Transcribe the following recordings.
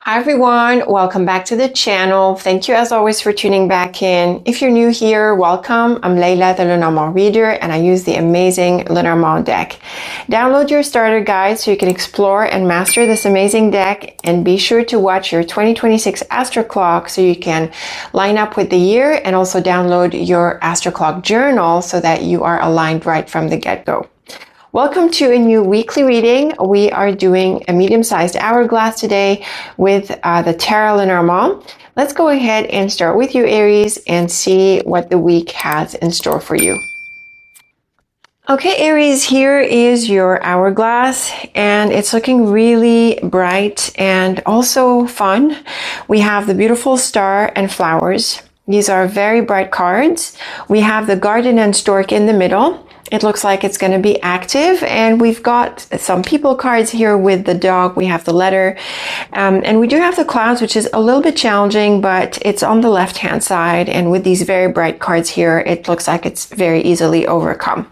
Hi everyone, welcome back to the channel. Thank you as always for tuning back in. If you're new here, welcome. I'm Layla, the Lenormand reader, and I use the amazing Lenormand deck. Download your starter guide so you can explore and master this amazing deck, and be sure to watch your 2026 Astro Clock so you can line up with the year, and also download your Astro Clock journal so that you are aligned right from the get-go. Welcome to a new weekly reading. We are doing a medium-sized hourglass today with the Tarot Lenormand. Let's go ahead and start with you, Aries, and see what the week has in store for you. Okay, Aries, here is your hourglass, and it's looking really bright and also fun. We have the beautiful star and flowers. These are very bright cards. We have the garden and stork in the middle. It looks like it's going to be active, and we've got some people cards here with the dog. We have the letter, and we do have the clouds, which is a little bit challenging, but it's on the left-hand side. And with these very bright cards here, it looks like it's very easily overcome.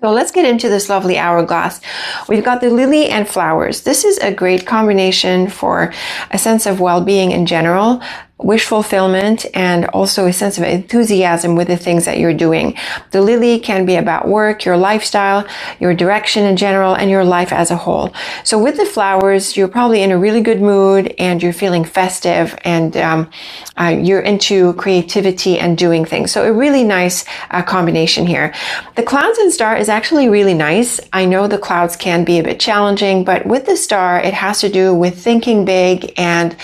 So let's get into this lovely hourglass. We've got the lily and flowers. This is a great combination for a sense of well-being in general, wish fulfillment, and also a sense of enthusiasm with the things that you're doing. The lily can be about work, your lifestyle, your direction in general, and your life as a whole. So with the flowers, you're probably in a really good mood, and you're feeling festive, and you're into creativity and doing things. So a really nice combination here. The clouds and star is actually really nice. I know the clouds can be a bit challenging, but with the star, it has to do with thinking big and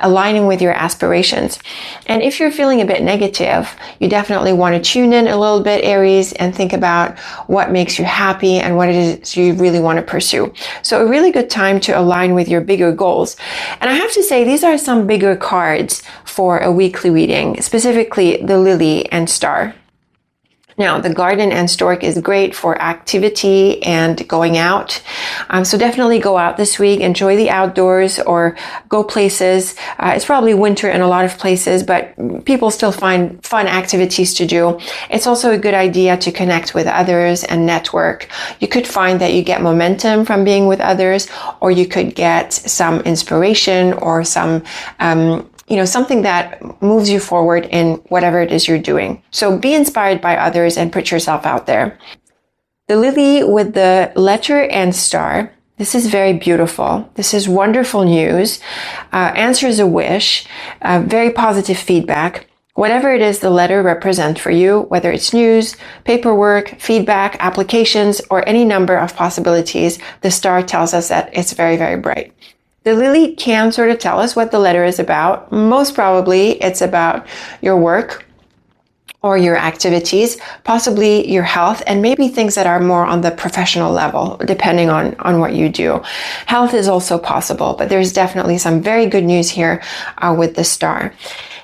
aligning with your aspirations. And if you're feeling a bit negative, you definitely want to tune in a little bit, Aries, and think about what makes you happy and what it is you really want to pursue. So a really good time to align with your bigger goals. And I have to say, these are some bigger cards for a weekly reading, specifically the lily and star. Now, the garden and stork is great for activity and going out. So definitely go out this week, enjoy the outdoors, or go places. It's probably winter in a lot of places, but people still find fun activities to do. It's also a good idea to connect with others and network. You could find that you get momentum from being with others, or you could get some inspiration or some something that moves you forward in whatever it is you're doing. So be inspired by others and put yourself out there. The lily with the letter and star. This is very beautiful. This is wonderful news. Answers a wish. Very positive feedback. Whatever it is the letter represents for you, whether it's news, paperwork, feedback, applications, or any number of possibilities, the star tells us that it's very, very bright. The lily can sort of tell us what the letter is about. Most probably it's about your work or your activities, possibly your health, and maybe things that are more on the professional level, depending on what you do. Health is also possible, but there's definitely some very good news here with the star.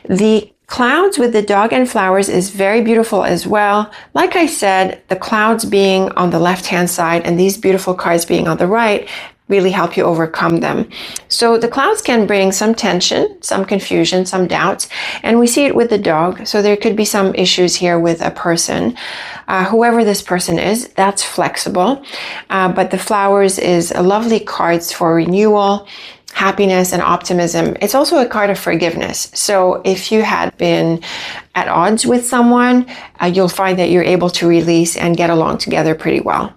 The clouds with the dog and flowers is very beautiful as well. Like I said, the clouds being on the left-hand side and these beautiful cards being on the right really help you overcome them. So the clouds can bring some tension, some confusion, some doubts, and we see it with the dog. So there could be some issues here with a person. Whoever this person is, that's flexible. But the flowers is a lovely card for renewal, happiness, and optimism. It's also a card of forgiveness. So if you had been at odds with someone, you'll find that you're able to release and get along together pretty well.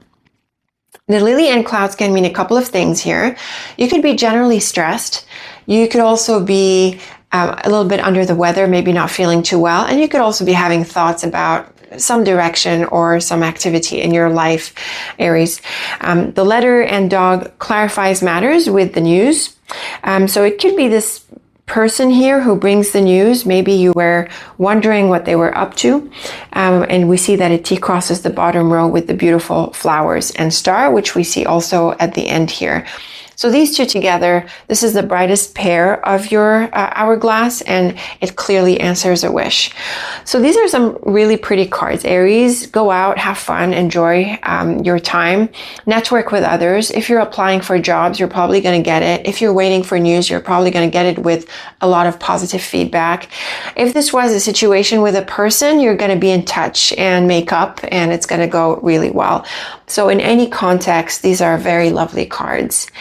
The lily and clouds can mean a couple of things here. You could be generally stressed. You could also be a little bit under the weather, maybe not feeling too well. And you could also be having thoughts about some direction or some activity in your life, Aries. The letter and dog clarifies matters with the news. So it could be this person here who brings the news. Maybe you were wondering what they were up to. And we see that a T crosses the bottom row with the beautiful flowers and star, which we see also at the end here. So these two together, this is the brightest pair of your hourglass, and it clearly answers a wish. So these are some really pretty cards. Aries, go out, have fun, enjoy your time, network with others. If you're applying for jobs, you're probably going to get it. If you're waiting for news, you're probably going to get it with a lot of positive feedback. If this was a situation with a person, you're going to be in touch and make up, and it's going to go really well. So in any context, these are very lovely cards.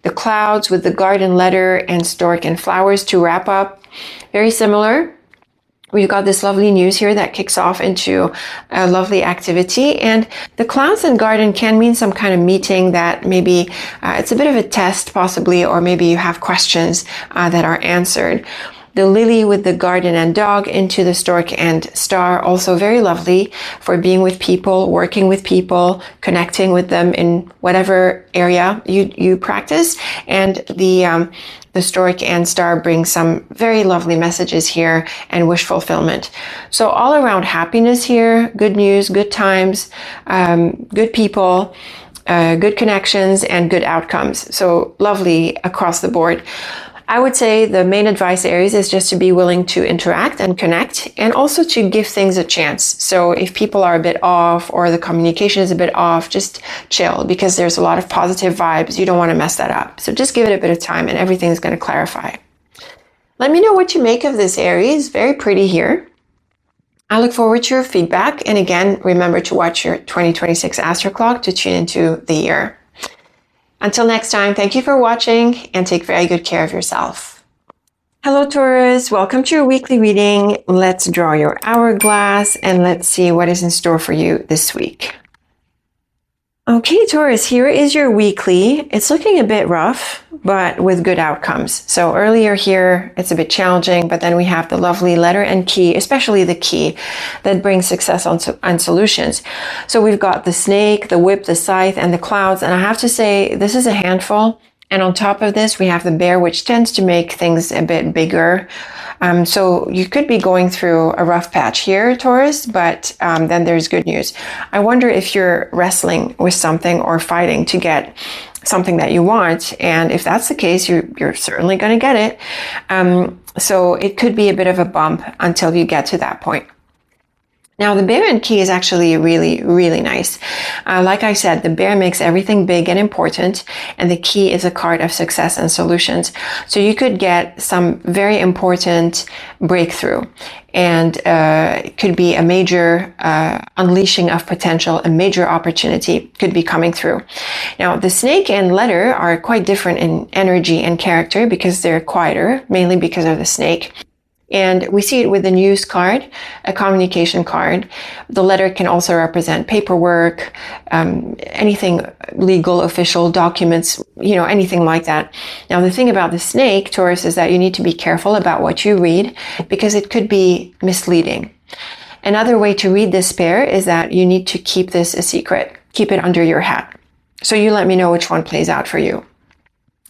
the clouds with the garden letter and stork and flowers to wrap up. Very similar. We've got this lovely news here that kicks off into a lovely activity. And the clouds and garden can mean some kind of meeting that maybe it's a bit of a test possibly, or maybe you have questions that are answered. The lily with the garden and dog into the stork and star, also very lovely for being with people, working with people, connecting with them in whatever area you practice. And the stork and star bring some very lovely messages here and wish fulfillment. So all around happiness here, good news, good times, good people, good connections, and good outcomes. So lovely across the board. I would say the main advice, Aries, is just to be willing to interact and connect, and also to give things a chance. So if people are a bit off or the communication is a bit off, just chill, because there's a lot of positive vibes. You don't want to mess that up. So just give it a bit of time and everything's going to clarify. Let me know what you make of this, Aries. Very pretty here. I look forward to your feedback. And again, remember to watch your 2026 Astro Clock to tune into the year. Until next time, thank you for watching and take very good care of yourself. Hello, Taurus. Welcome to your weekly reading. Let's draw your hourglass and let's see what is in store for you this week. Okay, Taurus, here is your weekly. It's looking a bit rough, but with good outcomes. So earlier here, it's a bit challenging, but then we have the lovely letter and key, especially the key, that brings success and solutions. So we've got the snake, the whip, the scythe, and the clouds. And I have to say, this is a handful. And on top of this, we have the bear, which tends to make things a bit bigger. So you could be going through a rough patch here, Taurus, but then there's good news. I wonder if you're wrestling with something or fighting to get something that you want. And if that's the case, you're certainly going to get it. So it could be a bit of a bump until you get to that point. Now, the bear and key is actually really, really nice. Like I said, the bear makes everything big and important, and the key is a card of success and solutions. So you could get some very important breakthrough, and it could be a major unleashing of potential, a major opportunity could be coming through. Now, the snake and letter are quite different in energy and character because they're quieter, mainly because of the snake. And we see it with the news card, a communication card. The letter can also represent paperwork, anything legal, official documents, anything like that. Now, the thing about the snake, Taurus, is that you need to be careful about what you read because it could be misleading. Another way to read this pair is that you need to keep this a secret. Keep it under your hat. So you let me know which one plays out for you.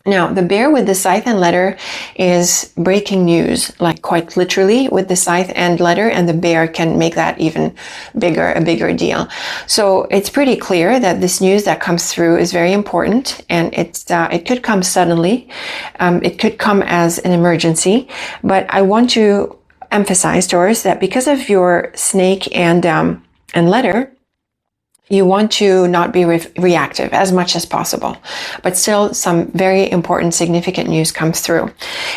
Now, the bear with the scythe and letter is breaking news, like quite literally with the scythe and letter, and the bear can make that even bigger, a bigger deal. So it's pretty clear that this news that comes through is very important, and it could come suddenly. It could come as an emergency, but I want to emphasize, Taurus, that because of your snake and letter, you want to not be reactive as much as possible, but still some very important, significant news comes through.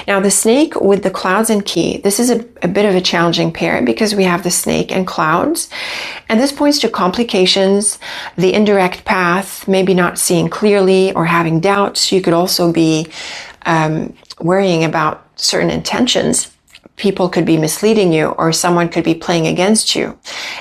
Now, the snake with the clouds and key, this is a bit of a challenging pair because we have the snake and clouds, and this points to complications, the indirect path, maybe not seeing clearly or having doubts. You could also be worrying about certain intentions. People could be misleading you, or someone could be playing against you.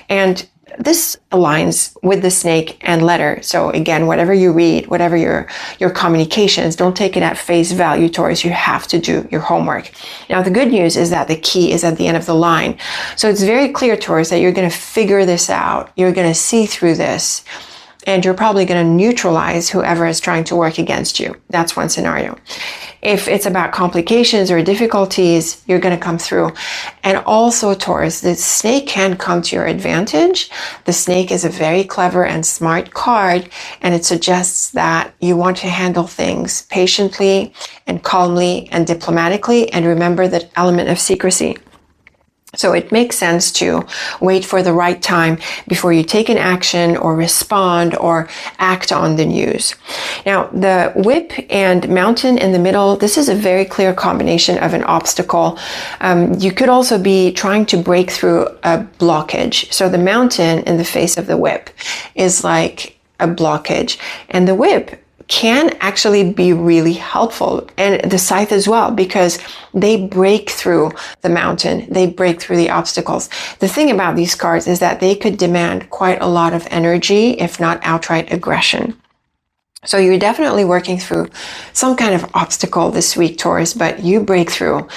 And this aligns with the snake and letter. So again, whatever you read, whatever your communications, don't take it at face value, Taurus. You have to do your homework. Now, the good news is that the key is at the end of the line. So it's very clear, Taurus, that you're going to figure this out. You're going to see through this. And you're probably going to neutralize whoever is trying to work against you. That's one scenario. If it's about complications or difficulties, you're going to come through. And also, Taurus, the snake can come to your advantage. The snake is a very clever and smart card, and it suggests that you want to handle things patiently and calmly and diplomatically, and remember the element of secrecy. So it makes sense to wait for the right time before you take an action or respond or act on the news. Now, the whip and mountain in the middle, this is a very clear combination of an obstacle. You could also be trying to break through a blockage. So the mountain in the face of the whip is like a blockage, and the whip can actually be really helpful, and the Scythe as well, because they break through the mountain, they break through the obstacles. The thing about these cards is that they could demand quite a lot of energy, if not outright aggression. So you're definitely working through some kind of obstacle this week, Taurus, but you break through.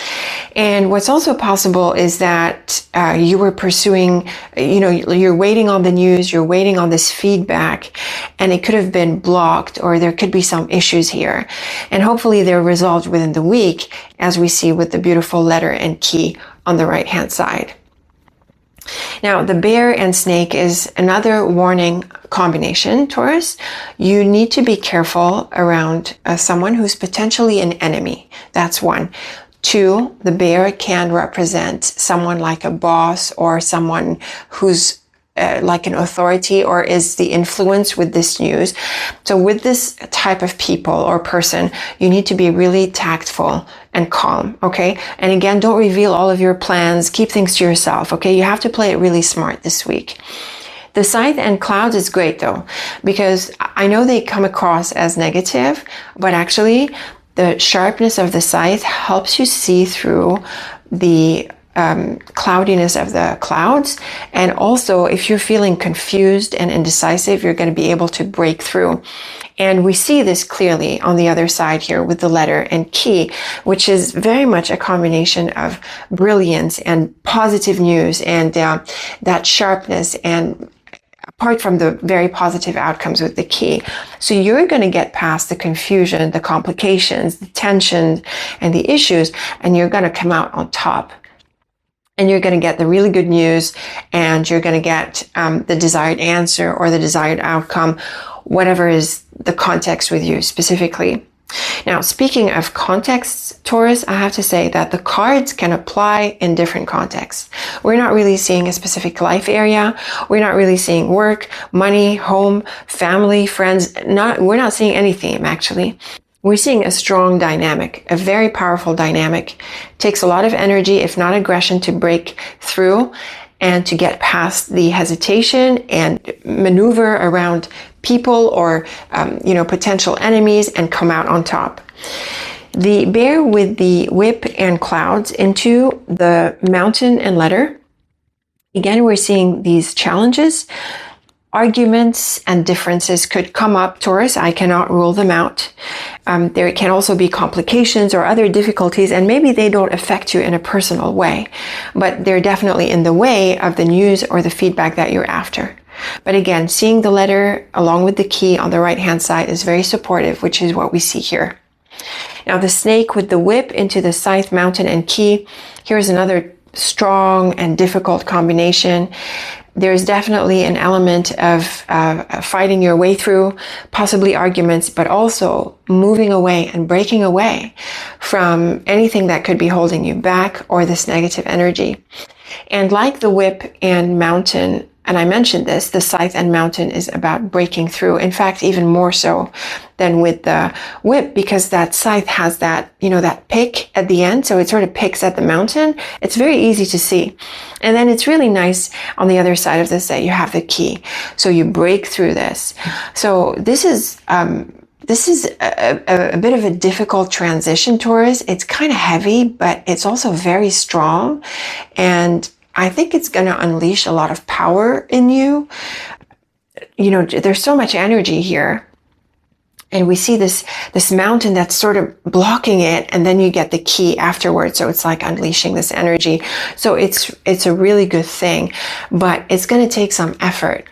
And what's also possible is that you were pursuing, you're waiting on the news, you're waiting on this feedback, and it could have been blocked, or there could be some issues here. And hopefully they're resolved within the week, as we see with the beautiful letter and key on the right-hand side. Now, the bear and snake is another warning combination, Taurus. You need to be careful around someone who's potentially an enemy. That's one. Two, the bear can represent someone like a boss or someone who's like an authority or is the influence with this news. So with this type of people or person, you need to be really tactful and calm, okay? And again, don't reveal all of your plans. Keep things to yourself, okay? You have to play it really smart this week. The Scythe and clouds is great though, because I know they come across as negative, but actually the sharpness of the Scythe helps you see through the cloudiness of the clouds. And also, if you're feeling confused and indecisive, you're going to be able to break through. And we see this clearly on the other side here with the letter and key, which is very much a combination of brilliance and positive news and that sharpness, and apart from the very positive outcomes with the key. So you're going to get past the confusion, the complications, the tension, and the issues, and you're going to come out on top. And you're going to get the really good news, and you're going to get the desired answer or the desired outcome, whatever is the context with you specifically. Now, speaking of contexts, Taurus, I have to say that the cards can apply in different contexts. We're not really seeing a specific life area. We're not really seeing work, money, home, family, friends. We're not seeing any theme, actually. We're seeing a strong dynamic, a very powerful dynamic. It takes a lot of energy, if not aggression, to break through and to get past the hesitation and maneuver around people or, potential enemies and come out on top. The bear with the whip and clouds into the mountain and letter. Again, we're seeing these challenges. Arguments and differences could come up, Taurus. I cannot rule them out. There can also be complications or other difficulties, and maybe they don't affect you in a personal way, but they're definitely in the way of the news or the feedback that you're after. But again, seeing the letter along with the key on the right-hand side is very supportive, which is what we see here. Now, the snake with the whip into the Scythe, mountain, and key. Here's another strong and difficult combination. There's definitely an element of fighting your way through, possibly arguments, but also moving away and breaking away from anything that could be holding you back or this negative energy. And like the whip and mountain, and I mentioned this, the Scythe and mountain is about breaking through. In fact, even more so than with the whip, because that Scythe has that, that pick at the end. So it sort of picks at the mountain. It's very easy to see. And then it's really nice on the other side of this that you have the key. So you break through this. So this is a bit of a difficult transition, Taurus. It's kind of heavy, but it's also very strong. And I think it's going to unleash a lot of power in you. There's so much energy here. And we see this mountain that's sort of blocking it, and then you get the key afterwards. So it's like unleashing this energy. So it's a really good thing, but it's going to take some effort,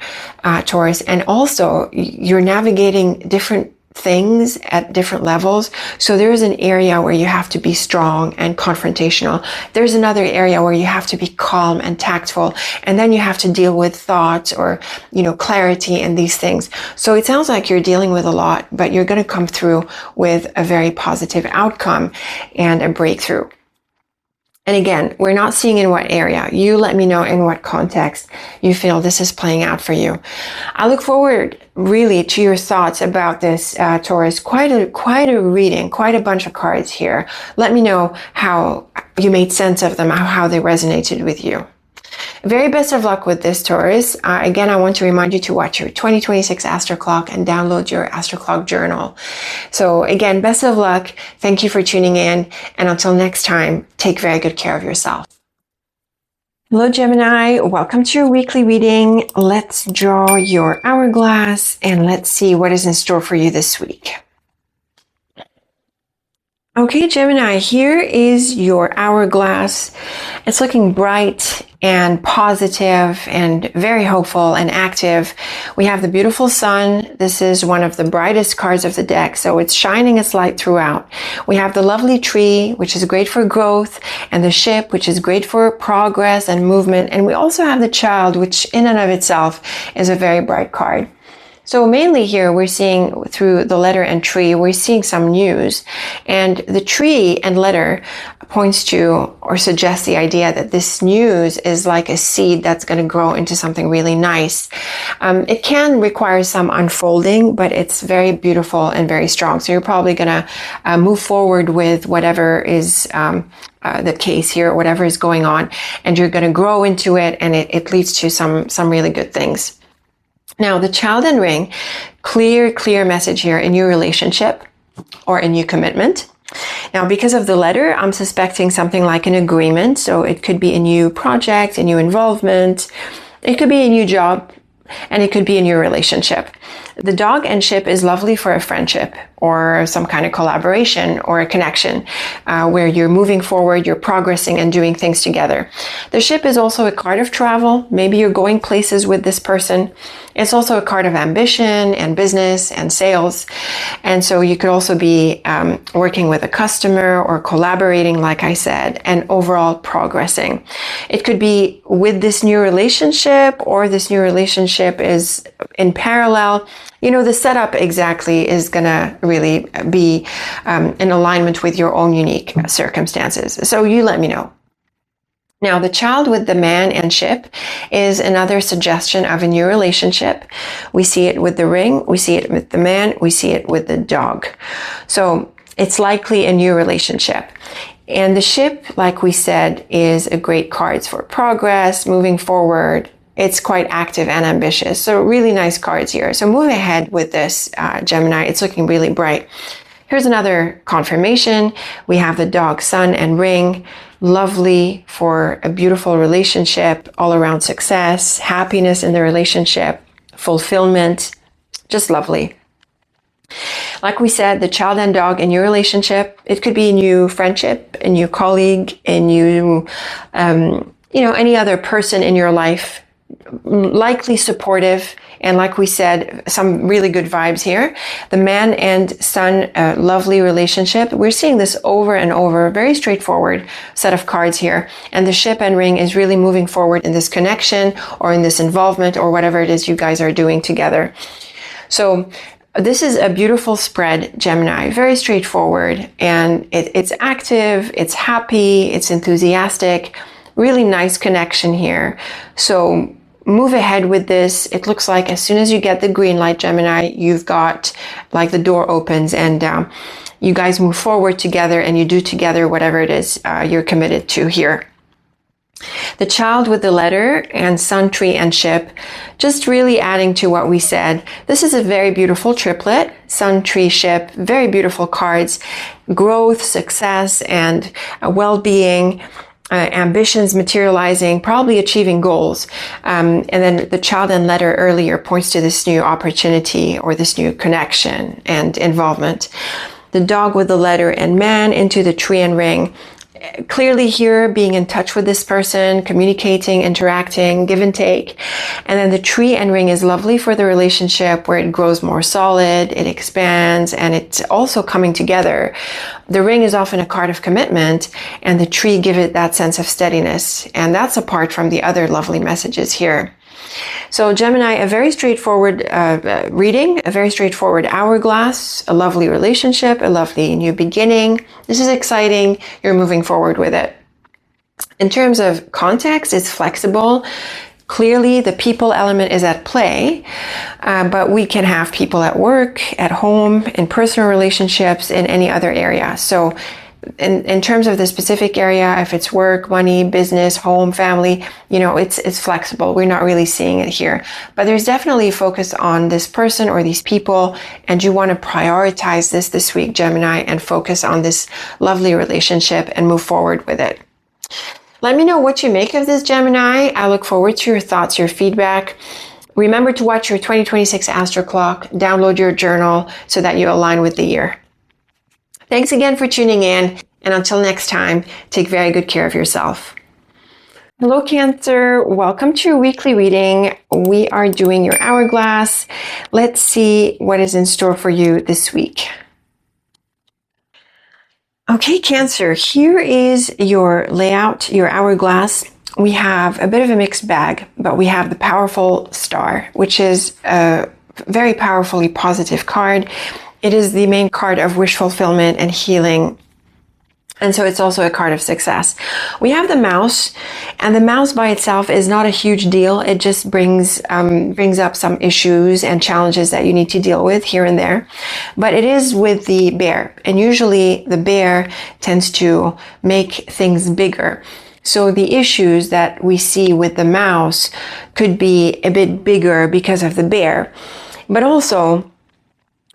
Taurus. And also you're navigating different things at different levels. So there's an area where you have to be strong and confrontational. There's another area where you have to be calm and tactful. And then you have to deal with thoughts or, clarity and these things. So it sounds like you're dealing with a lot, but you're going to come through with a very positive outcome and a breakthrough. And again, we're not seeing in what area. You let me know in what context you feel this is playing out for you. I look forward really to your thoughts about this, Taurus. Quite a reading, quite a bunch of cards here. Let me know how you made sense of them, how they resonated with you. Very best of luck with this, Taurus. Again, I want to remind you to watch your 2026 Astro Clock and download your Astro Clock journal. So again, best of luck. Thank you for tuning in. And until next time, take very good care of yourself. Hello, Gemini. Welcome to your weekly reading. Let's draw your hourglass and let's see what is in store for you this week. Okay, Gemini, here is your hourglass. It's looking bright and positive and very hopeful and active. We have the beautiful sun. This is one of the brightest cards of the deck, so it's shining its light throughout. We have the lovely tree, which is great for growth, and the ship, which is great for progress and movement. And we also have the child, which in and of itself is a very bright card. So mainly here we're seeing through the letter and tree, we're seeing some news, and the tree and letter points to or suggests the idea that this news is like a seed that's going to grow into something really nice. It can require some unfolding, but it's very beautiful and very strong. So you're probably going to move forward with whatever is the case here, whatever is going on, and you're going to grow into it, and it leads to some really good things. Now, the child and ring, clear message here, a new relationship or a new commitment. Now, because of the letter, I'm suspecting something like an agreement. So it could be a new project, a new involvement. It could be a new job, and it could be a new relationship. The dog and ship is lovely for a friendship or some kind of collaboration or a connection where you're moving forward, you're progressing and doing things together. The ship is also a card of travel. Maybe you're going places with this person. It's also a card of ambition and business and sales. And so you could also be working with a customer or collaborating, like I said, and overall progressing. It could be with this new relationship, or this new relationship is in parallel. You know, the setup exactly is going to really be in alignment with your own unique circumstances. So you let me know. Now, the child with the man and ship is another suggestion of a new relationship. We see it with the ring, we see it with the man, we see it with the dog. So it's likely a new relationship. And the ship, like we said, is a great card for progress, moving forward. It's quite active and ambitious. So really nice cards here. So move ahead with this, Gemini. It's looking really bright. Here's another confirmation. We have the dog, sun, and ring. Lovely for a beautiful relationship, all around success, happiness in the relationship, fulfillment, just lovely. Like we said, the child and dog in your relationship, it could be a new friendship, a new colleague, a new, any other person in your life, likely supportive. And like we said, some really good vibes here. The man and sun, lovely relationship. We're seeing this over and over, very straightforward set of cards here. And the ship and ring is really moving forward in this connection or in this involvement or whatever it is you guys are doing together. So this is a beautiful spread, Gemini, very straightforward, and it's active, it's happy, it's enthusiastic, really nice connection here. So move ahead with this. It looks like as soon as you get the green light, Gemini, you've got like the door opens and you guys move forward together and you do together whatever it is you're committed to here. The child with the letter and sun, tree, and ship, just really adding to what we said. This is a very beautiful triplet, sun, tree, ship, very beautiful cards, growth, success, and well-being, ambitions materializing, probably achieving goals. And then the child and letter earlier points to this new opportunity or this new connection and involvement. The dog with the letter and man into the tree and ring. Clearly here, being in touch with this person, communicating, interacting, give and take. And then the tree and ring is lovely for the relationship where it grows more solid, it expands, and it's also coming together. The ring is often a card of commitment, and the tree gives it that sense of steadiness. And that's apart from the other lovely messages here. So Gemini, a very straightforward reading, a very straightforward hourglass, a lovely relationship, a lovely new beginning. This is exciting. You're moving forward with it. In terms of context, it's flexible. Clearly, the people element is at play, but we can have people at work, at home, in personal relationships, in any other area. So in terms of the specific area, if it's work, money, business, home, family, you know, it's flexible. We're not really seeing it here. But there's definitely focus on this person or these people, and you want to prioritize this week, Gemini, and focus on this lovely relationship and move forward with it. Let me know what you make of this, Gemini. I look forward to your thoughts, your feedback. Remember to watch your 2026 Astro Clock, download your journal so that you align with the year. Thanks again for tuning in, and until next time, take very good care of yourself. Hello, Cancer. Welcome to your weekly reading. We are doing your hourglass. Let's see what is in store for you this week. Okay, Cancer, here is your layout, your hourglass. We have a bit of a mixed bag, but we have the powerful star, which is a very powerfully positive card. It is the main card of wish fulfillment and healing. And so it's also a card of success. We have the mouse, and the mouse by itself is not a huge deal. It just brings up some issues and challenges that you need to deal with here and there. But it is with the bear, and usually the bear tends to make things bigger. So the issues that we see with the mouse could be a bit bigger because of the bear. But also,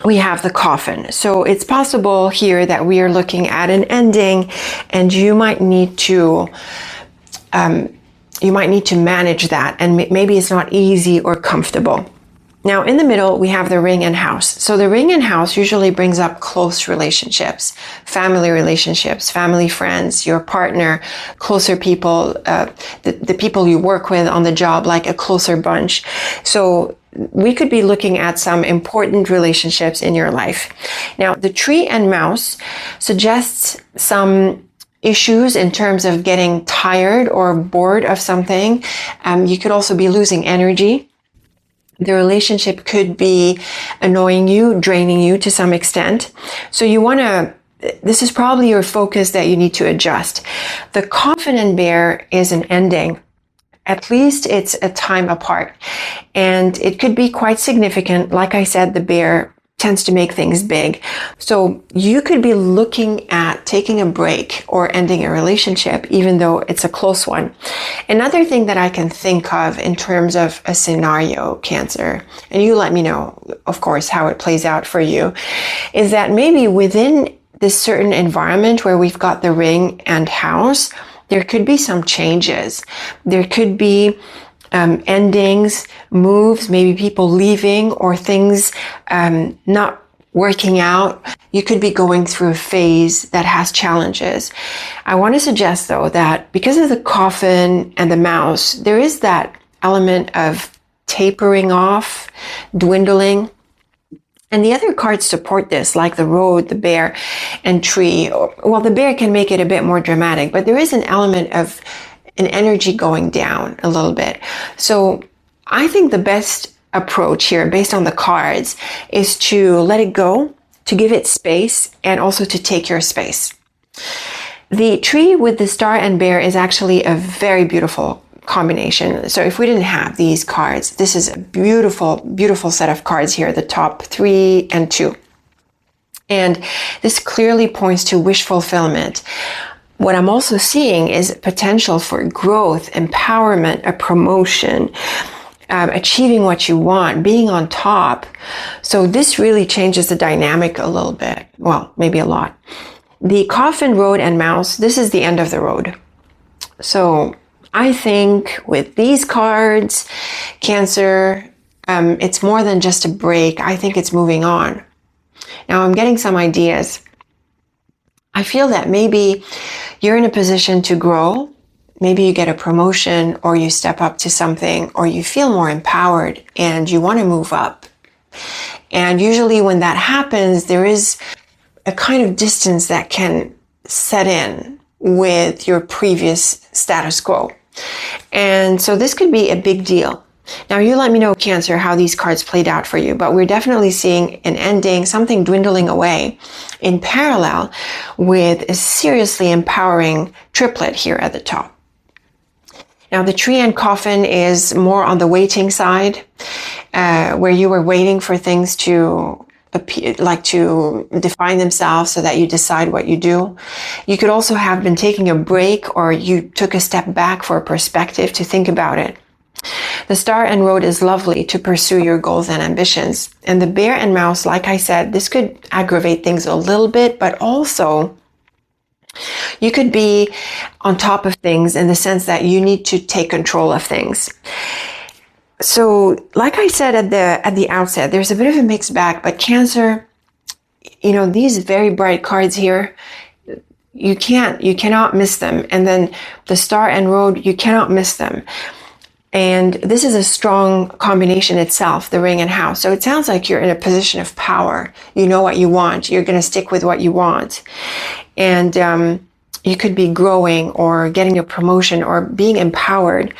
we have the coffin. So it's possible here that we are looking at an ending, and you might need to manage that, and maybe it's not easy or comfortable. Now, in the middle, we have the ring and house. So the ring and house usually brings up close relationships, family, friends, your partner, closer people, the people you work with on the job, like a closer bunch. So we could be looking at some important relationships in your life. Now, the tree and mouse suggests some issues in terms of getting tired or bored of something. You could also be losing energy. The relationship could be annoying you, draining you to some extent. So this is probably your focus that you need to adjust. The coffin and bear is an ending. At least it's a time apart, and it could be quite significant. Like I said, the bear tends to make things big. So you could be looking at taking a break or ending a relationship, even though it's a close one. Another thing that I can think of in terms of a scenario, Cancer, and you let me know, of course, how it plays out for you, is that maybe within this certain environment where we've got the ring and house, there could be some changes. There could be endings, moves, maybe people leaving or things not working out. You could be going through a phase that has challenges. I want to suggest, though, that because of the coffin and the mouse, there is that element of tapering off, dwindling. And the other cards support this, like the road, the bear, and tree. Well, the bear can make it a bit more dramatic, but there is an element of an energy going down a little bit. So I think the best approach here, based on the cards, is to let it go, to give it space, and also to take your space. The tree with the star and bear is actually a very beautiful combination. So if we didn't have these cards, this is a beautiful, beautiful set of cards here, the top 3 and 2. And this clearly points to wish fulfillment. What I'm also seeing is potential for growth, empowerment, a promotion, achieving what you want, being on top. So this really changes the dynamic a little bit. Well, maybe a lot. The coffin, road, and mouse, this is the end of the road. So I think with these cards, Cancer, it's more than just a break. I think it's moving on. Now I'm getting some ideas. I feel that maybe you're in a position to grow. Maybe you get a promotion, or you step up to something, or you feel more empowered and you want to move up. And usually when that happens, there is a kind of distance that can set in with your previous status quo. And so this could be a big deal. Now you let me know, Cancer, how these cards played out for you, but we're definitely seeing an ending, something dwindling away in parallel with a seriously empowering triplet here at the top. Now the tree and coffin is more on the waiting side, where you were waiting for things to like to define themselves so that you decide what you do. You could also have been taking a break, or you took a step back for a perspective to think about it. The Star and Road is lovely to pursue your goals and ambitions. And the Bear and Mouse, like I said, this could aggravate things a little bit, but also you could be on top of things in the sense that you need to take control of things. So, like I said at the outset, there's a bit of a mixed bag, but Cancer, you know, these very bright cards here, you cannot miss them. And then the Star and Road, you cannot miss them. And this is a strong combination itself, the Ring and House. So it sounds like you're in a position of power. You know what you want. You're going to stick with what you want. And you could be growing or getting a promotion or being empowered.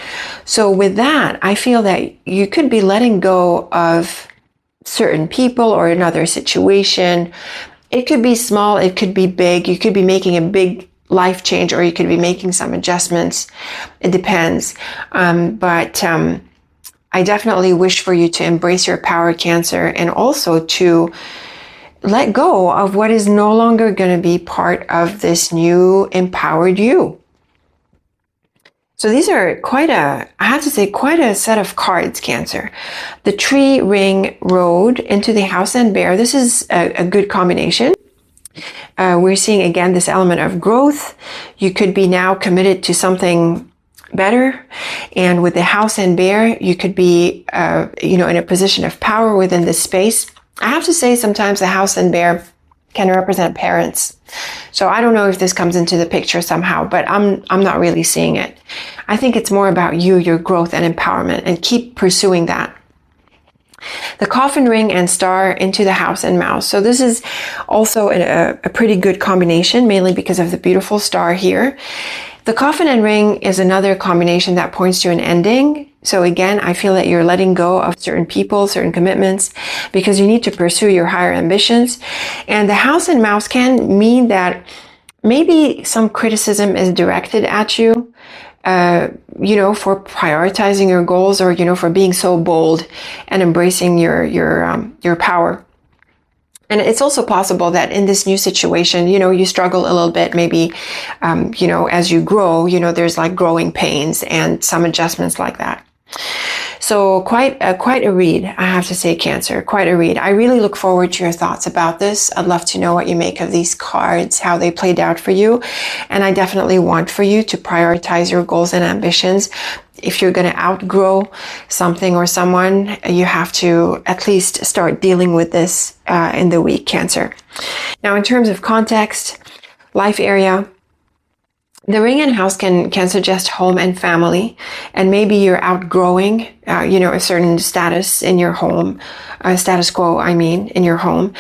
So with that, I feel that you could be letting go of certain people or another situation. It could be small. It could be big. You could be making a big life change, or you could be making some adjustments. It depends. But I definitely wish for you to embrace your power, Cancer, and also to let go of what is no longer going to be part of this new empowered you. So these are I have to say, quite a set of cards, Cancer. The Tree, Ring, Road into the House and Bear. This is a good combination. We're seeing again this element of growth. You could be now committed to something better, and with the House and Bear, you could be, in a position of power within this space. I have to say, sometimes the House and Bear can represent parents. So I don't know if this comes into the picture somehow, but I'm not really seeing it. I think it's more about you, your growth and empowerment, and keep pursuing that. The Coffin, Ring, and Star into the House and Mouse. So this is also a pretty good combination, mainly because of the beautiful star here. The Coffin and Ring is another combination that points to an ending. So again, I feel that you're letting go of certain people, certain commitments, because you need to pursue your higher ambitions. And the House and Mouse can mean that maybe some criticism is directed at you, for prioritizing your goals, or, for being so bold and embracing your power. And it's also possible that in this new situation, you struggle a little bit, maybe, as you grow, there's like growing pains and some adjustments like that. So quite a read, I have to say, Cancer, quite a read. I really look forward to your thoughts about this. I'd love to know what you make of these cards, how they played out for you. And I definitely want for you to prioritize your goals and ambitions. If you're going to outgrow something or someone, you have to at least start dealing with this in the week, Cancer. Now, in terms of context, life area, the Ring and House can suggest home and family, and maybe you're outgrowing, a certain status in your home, status quo, in your home.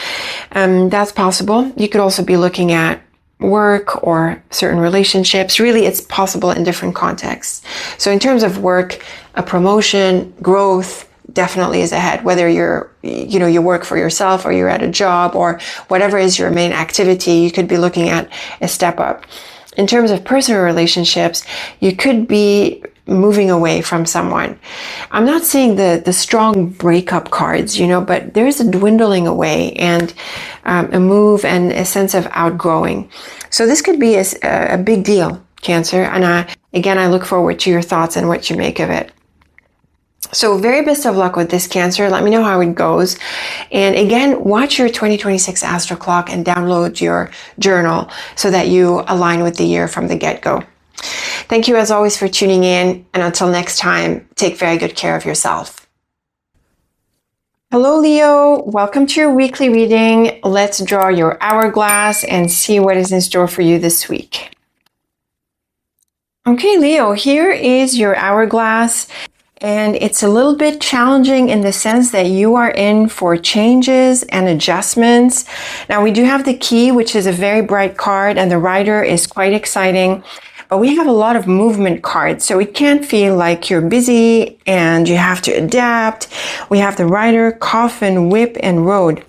That's possible. You could also be looking at work or certain relationships. Really, it's possible in different contexts. So in terms of work, a promotion, growth definitely is ahead, whether you work for yourself or you're at a job or whatever is your main activity, you could be looking at a step up. In terms of personal relationships, you could be moving away from someone. I'm not seeing the strong breakup cards, but there's a dwindling away and a move and a sense of outgrowing. So this could be a big deal, Cancer. And I look forward to your thoughts and what you make of it. So very best of luck with this, Cancer. Let me know how it goes. And again, watch your 2026 Astro Clock and download your journal so that you align with the year from the get-go. Thank you as always for tuning in. And until next time, take very good care of yourself. Hello, Leo. Welcome to your weekly reading. Let's draw your hourglass and see what is in store for you this week. Okay, Leo, here is your hourglass. And it's a little bit challenging in the sense that you are in for changes and adjustments. Now, we do have the Key, which is a very bright card, and the Rider is quite exciting. But we have a lot of movement cards, so it can feel like you're busy and you have to adapt. We have the Rider, Coffin, Whip, and Road.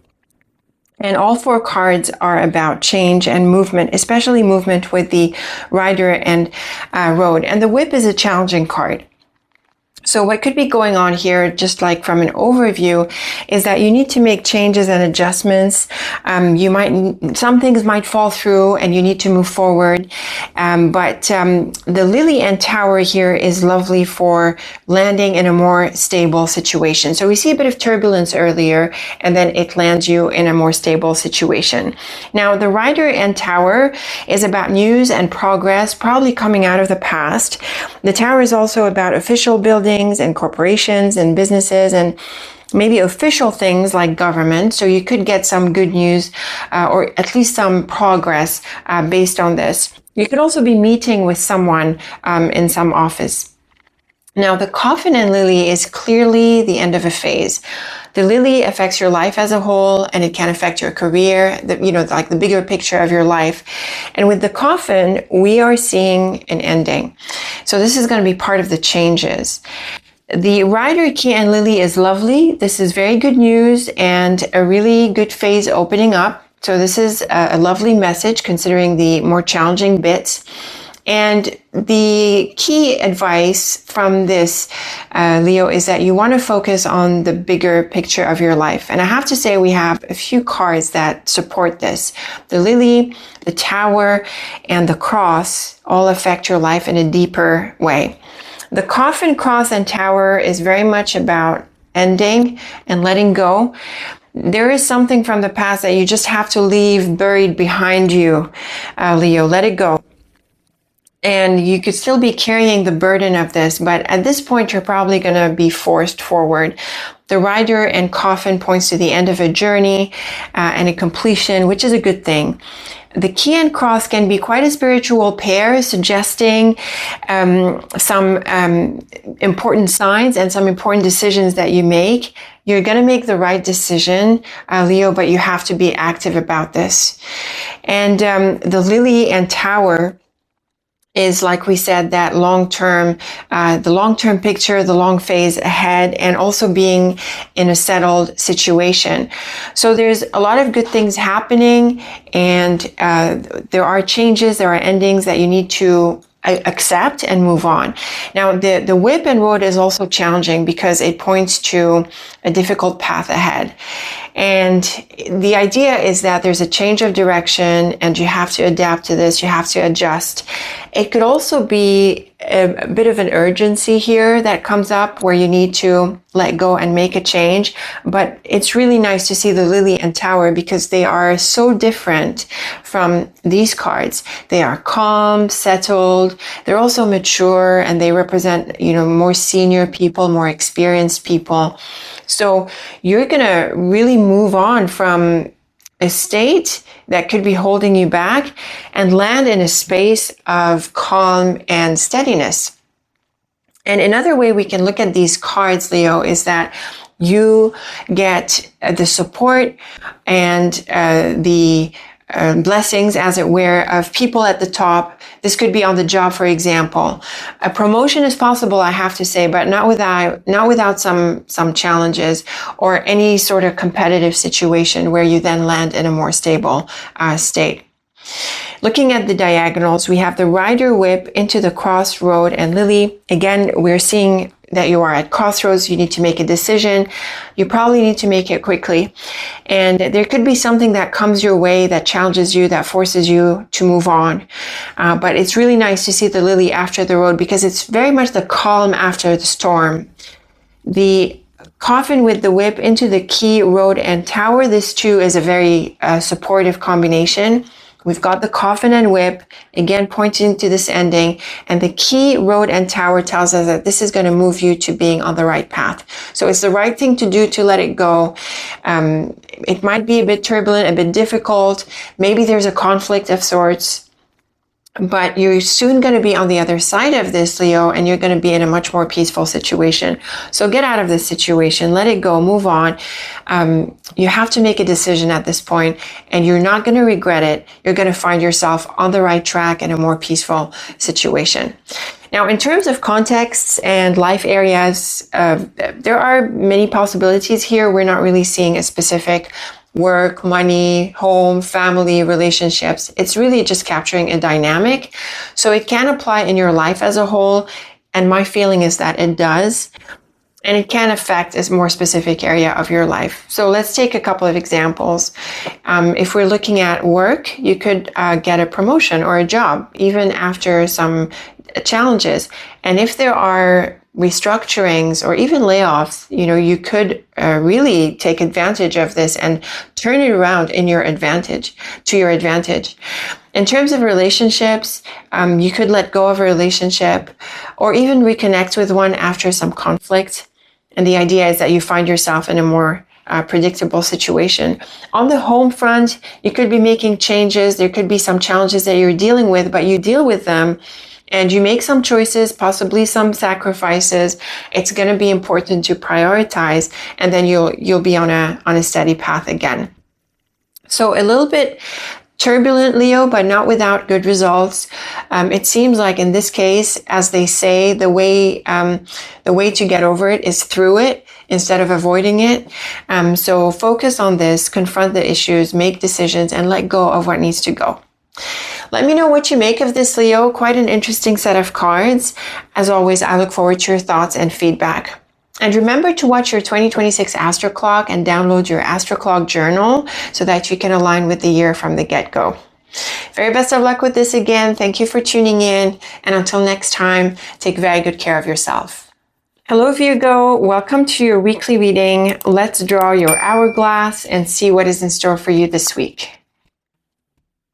And all four cards are about change and movement, especially movement with the Rider and Road. And the Whip is a challenging card. So what could be going on here, just like from an overview, is that you need to make changes and adjustments. Some things might fall through and you need to move forward. But the Lily and Tower here is lovely for landing in a more stable situation. So we see a bit of turbulence earlier, and then it lands you in a more stable situation. Now, the Rider and Tower is about news and progress, probably coming out of the past. The Tower is also about official buildings and corporations and businesses and maybe official things like government. So you could get some good news or at least some progress based on this. You could also be meeting with someone in some office. Now, the Coffin and Lily is clearly the end of a phase. The Lily affects your life as a whole, and it can affect your career, like the bigger picture of your life. And with the Coffin, we are seeing an ending. So this is going to be part of the changes. The Rider, Key, and Lily is lovely. This is very good news and a really good phase opening up. So this is a lovely message considering the more challenging bits. And the key advice from this, Leo, is that you want to focus on the bigger picture of your life. And I have to say we have a few cards that support this. The Lily, the Tower, and the Cross all affect your life in a deeper way. The Coffin, Cross, and Tower is very much about ending and letting go. There is something from the past that you just have to leave buried behind you, Leo. Let it go. And you could still be carrying the burden of this, but at this point, you're probably going to be forced forward. The Rider and Coffin points to the end of a journey and a completion, which is a good thing. The Key and Cross can be quite a spiritual pair, suggesting some important signs and some important decisions that you make. You're going to make the right decision, Leo, but you have to be active about this. And the Lily and Tower is, like we said, that long-term, the long-term picture, the long phase ahead, and also being in a settled situation. So there's a lot of good things happening, and there are changes, there are endings that you need to accept and move on. Now, the Whip and Road is also challenging because it points to a difficult path ahead. And the idea is that there's a change of direction and you have to adapt to this, you have to adjust. It could also be a bit of an urgency here that comes up where you need to let go and make a change. But it's really nice to see the Lily and Tower because they are so different from these cards. They are calm, settled, they're also mature, and they represent, more senior people, more experienced people. So you're going to really move on from a state that could be holding you back and land in a space of calm and steadiness. And another way we can look at these cards, Leo, is that you get the support and the blessings, as it were, of people at the top. This could be on the job, for example. A promotion is possible, I have to say, but not without some challenges or any sort of competitive situation where you then land in a more stable state. Looking at the diagonals, we have the Rider, Whip into the Crossroad, and Lily. Again, we're seeing that you are at crossroads. You need to make a decision. You probably need to make it quickly. And there could be something that comes your way that challenges you, that forces you to move on. But it's really nice to see the Lily after the road because it's very much the calm after the storm. The Coffin with the Whip into the Key, Road, and Tower. This too is a very supportive combination. We've got the Coffin and Whip, again pointing to this ending, and the Key, Road, and Tower tells us that this is going to move you to being on the right path. So it's the right thing to do to let it go. It might be a bit turbulent, a bit difficult. Maybe there's a conflict of sorts. But you're soon going to be on the other side of this, Leo, and you're going to be in a much more peaceful situation. So get out of this situation, let it go, move on. You have to make a decision at this point, and you're not going to regret it. You're going to find yourself on the right track in a more peaceful situation. Now, in terms of contexts and life areas, there are many possibilities here. We're not really seeing a specific work, money, home, family, relationships. It's really just capturing a dynamic. So it can apply in your life as a whole. And my feeling is that it does. And it can affect a more specific area of your life. So let's take a couple of examples. If we're looking at work, you could get a promotion or a job, even after some challenges. And if there are restructurings or even layoffs, you could really take advantage of this and turn it around to your advantage. In terms of relationships, you could let go of a relationship or even reconnect with one after some conflict. And the idea is that you find yourself in a more predictable situation. On the home front, you could be making changes. There could be some challenges that you're dealing with, but you deal with them and you make some choices, possibly some sacrifices. It's going to be important to prioritize, and then you'll be on a steady path again. So a little bit turbulent, Leo, but not without good results. It seems like in this case, as they say, the way to get over it is through it instead of avoiding it. So focus on this, confront the issues, make decisions, and let go of what needs to go. Let me know what you make of this, Leo. Quite an interesting set of cards. As always, I look forward to your thoughts and feedback. And remember to watch your 2026 Astro Clock and download your Astro Clock journal so that you can align with the year from the get-go. Very best of luck with this again. Thank you for tuning in. And until next time, take very good care of yourself. Hello, Virgo. Welcome to your weekly reading. Let's draw your hourglass and see what is in store for you this week.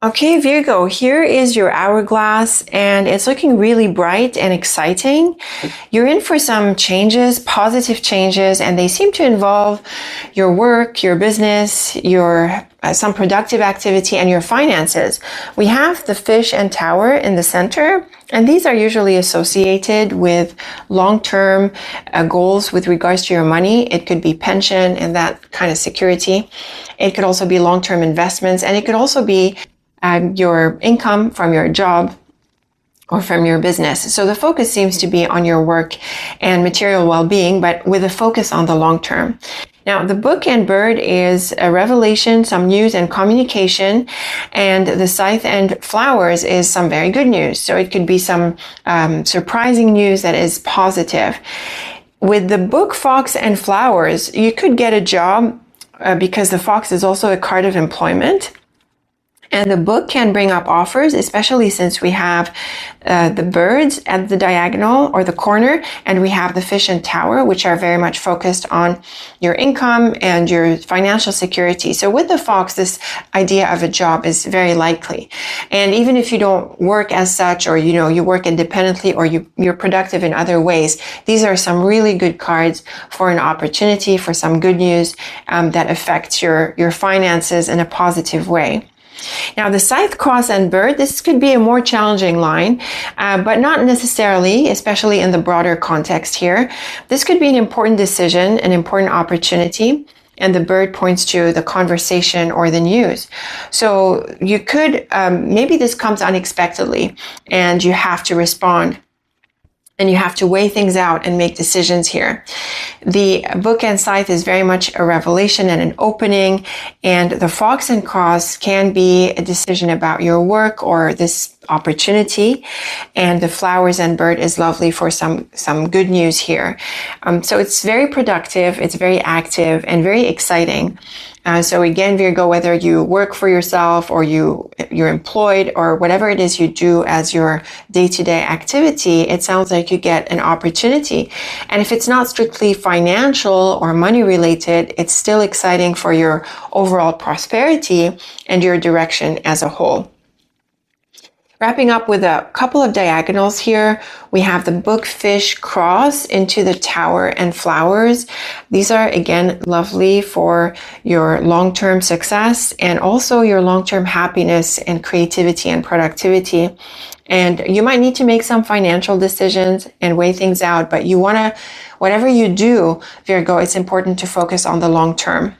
Okay, Virgo, here is your hourglass, and it's looking really bright and exciting. You're in for some changes, positive changes, and they seem to involve your work, your business, your some productive activity, and your finances. We have the fish and tower in the center, and these are usually associated with long-term goals with regards to your money. It could be pension and that kind of security. It could also be long-term investments, and it could also be your income from your job or from your business. So the focus seems to be on your work and material well-being, but with a focus on the long term. Now, the book and bird is a revelation, some news and communication, and the scythe and flowers is some very good news. So it could be some surprising news that is positive. With the book, fox, and flowers, you could get a job because the fox is also a card of employment. And the book can bring up offers, especially since we have the birds at the diagonal or the corner, and we have the fish and tower, which are very much focused on your income and your financial security. So with the fox, this idea of a job is very likely. And even if you don't work as such, or you work independently, or you're productive in other ways, these are some really good cards for an opportunity, for some good news that affects your finances in a positive way. Now, the scythe, cross, and bird, this could be a more challenging line, but not necessarily, especially in the broader context here. This could be an important decision, an important opportunity, and the bird points to the conversation or the news. So you could, maybe this comes unexpectedly, and you have to respond. And you have to weigh things out and make decisions here. The book and scythe is very much a revelation and an opening. And the fox and cross can be a decision about your work or this opportunity. And the flowers and bird is lovely for some good news here. So it's very productive, it's very active and very exciting. So again, Virgo, whether you work for yourself or you're employed or whatever it is you do as your day-to-day activity, it sounds like you get an opportunity. And if it's not strictly financial or money related, it's still exciting for your overall prosperity and your direction as a whole. Wrapping up with a couple of diagonals here, we have the book, fish, cross into the tower and flowers. These are, again, lovely for your long-term success and also your long-term happiness and creativity and productivity. And you might need to make some financial decisions and weigh things out, but you want to, whatever you do, Virgo, it's important to focus on the long term.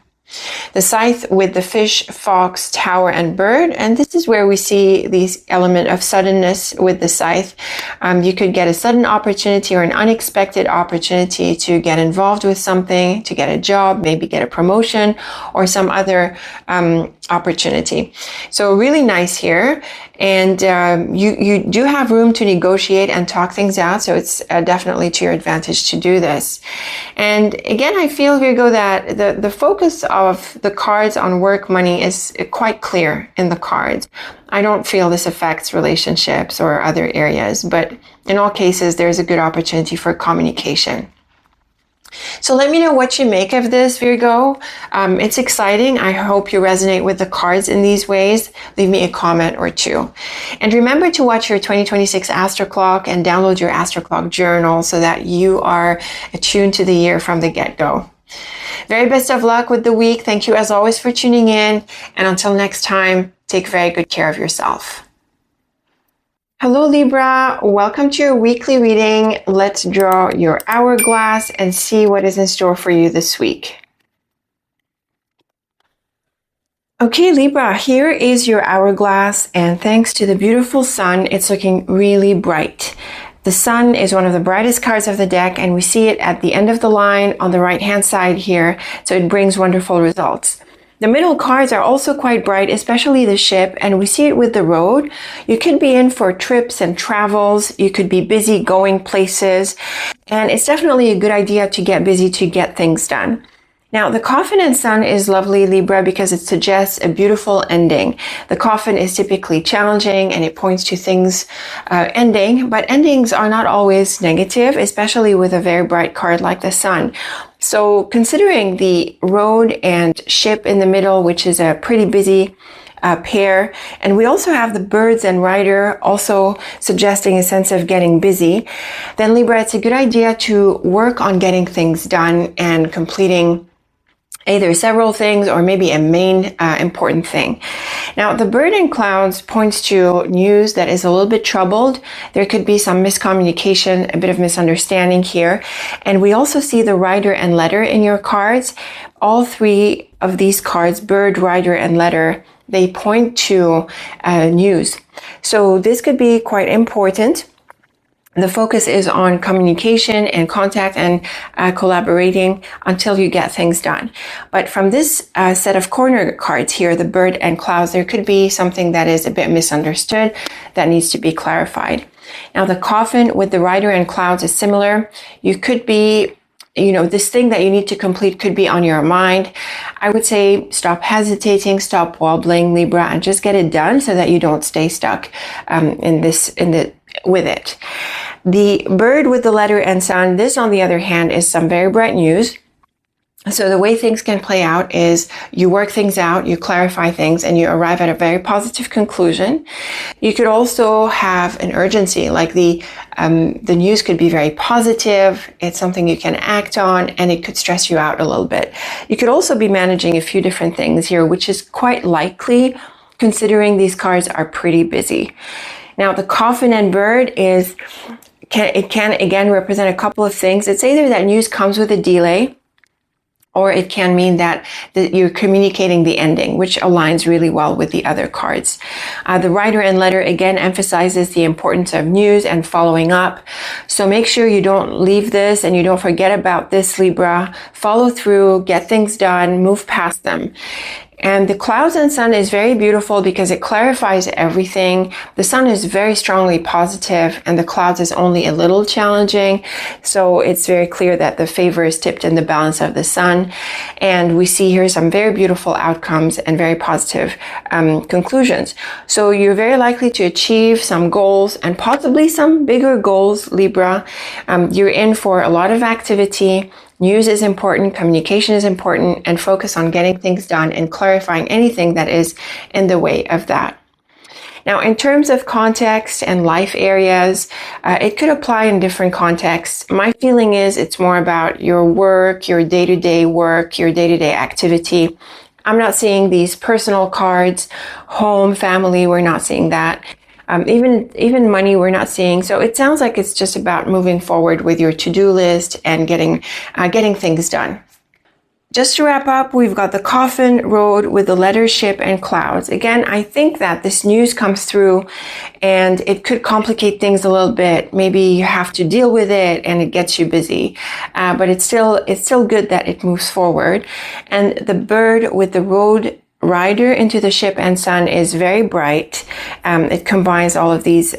The scythe with the fish, fox, tower, and bird. And this is where we see this element of suddenness with the scythe. You could get a sudden opportunity or an unexpected opportunity to get involved with something, to get a job, maybe get a promotion or some other opportunity. So really nice here. And you do have room to negotiate and talk things out, so it's definitely to your advantage to do this. And again, I feel, Virgo, that the focus of the cards on work, money is quite clear in the cards. I don't feel this affects relationships or other areas, but in all cases, there's a good opportunity for communication. So let me know what you make of this, Virgo. It's exciting. I hope you resonate with the cards in these ways. Leave me a comment or two. And remember to watch your 2026 Astro Clock and download your Astro Clock journal so that you are attuned to the year from the get-go. Very best of luck with the week. Thank you as always for tuning in. And until next time, take very good care of yourself. Hello Libra, welcome to your weekly reading. Let's draw your hourglass and see what is in store for you this week. Okay Libra, here is your hourglass, and thanks to the beautiful sun, it's looking really bright. The sun is one of the brightest cards of the deck, and we see it at the end of the line on the right hand side here, so it brings wonderful results. The middle cards are also quite bright, especially the ship, and we see it with the road. You could be in for trips and travels. You could be busy going places, and it's definitely a good idea to get busy to get things done. Now, the coffin and sun is lovely, Libra, because it suggests a beautiful ending. The coffin is typically challenging and it points to things ending, but endings are not always negative, especially with a very bright card like the sun. So considering the road and ship in the middle, which is a pretty busy pair, and we also have the birds and rider also suggesting a sense of getting busy, then Libra, it's a good idea to work on getting things done and completing either several things or maybe a main important thing. Now, the bird and clouds points to news that is a little bit troubled. There could be some miscommunication, a bit of misunderstanding here. And we also see the rider and letter in your cards. All three of these cards, bird, rider, and letter, they point to news. So this could be quite important. The focus is on communication and contact and collaborating until you get things done. But from this set of corner cards here, the bird and clouds, there could be something that is a bit misunderstood that needs to be clarified. Now, the coffin with the rider and clouds is similar. You could be, this thing that you need to complete could be on your mind. I would say stop hesitating, stop wobbling, Libra, and just get it done so that you don't stay stuck with it. The bird with the letter and sun, this on the other hand is some very bright news. So the way things can play out is you work things out, you clarify things, and you arrive at a very positive conclusion. You could also have an urgency, like the news could be very positive. It's something you can act on, and it could stress you out a little bit. You could also be managing a few different things here, which is quite likely considering these cards are pretty busy. Now, the coffin and bird can again represent a couple of things. It's either that news comes with a delay, or it can mean that you're communicating the ending, which aligns really well with the other cards. The rider and letter again emphasizes the importance of news and following up. So make sure you don't leave this and you don't forget about this, Libra. Follow through, get things done, move past them. And the clouds and sun is very beautiful because it clarifies everything. The sun is very strongly positive and the clouds is only a little challenging. So it's very clear that the favor is tipped in the balance of the sun. And we see here some very beautiful outcomes and very positive conclusions. So you're very likely to achieve some goals and possibly some bigger goals, Libra. You're in for a lot of activity. News is important, communication is important, and focus on getting things done and clarifying anything that is in the way of that. Now, in terms of context and life areas, it could apply in different contexts. My feeling is it's more about your work, your day-to-day work, your day-to-day activity. I'm not seeing these personal cards, home, family, we're not seeing that. Even money we're not seeing. So it sounds like it's just about moving forward with your to-do list and getting things done. Just to wrap up, we've got the coffin, road with the letter, ship, and clouds. Again, I think that this news comes through and it could complicate things a little bit. Maybe you have to deal with it and it gets you busy. But it's still good that it moves forward. And the bird with the road rider into the ship and sun is very bright. It combines all of these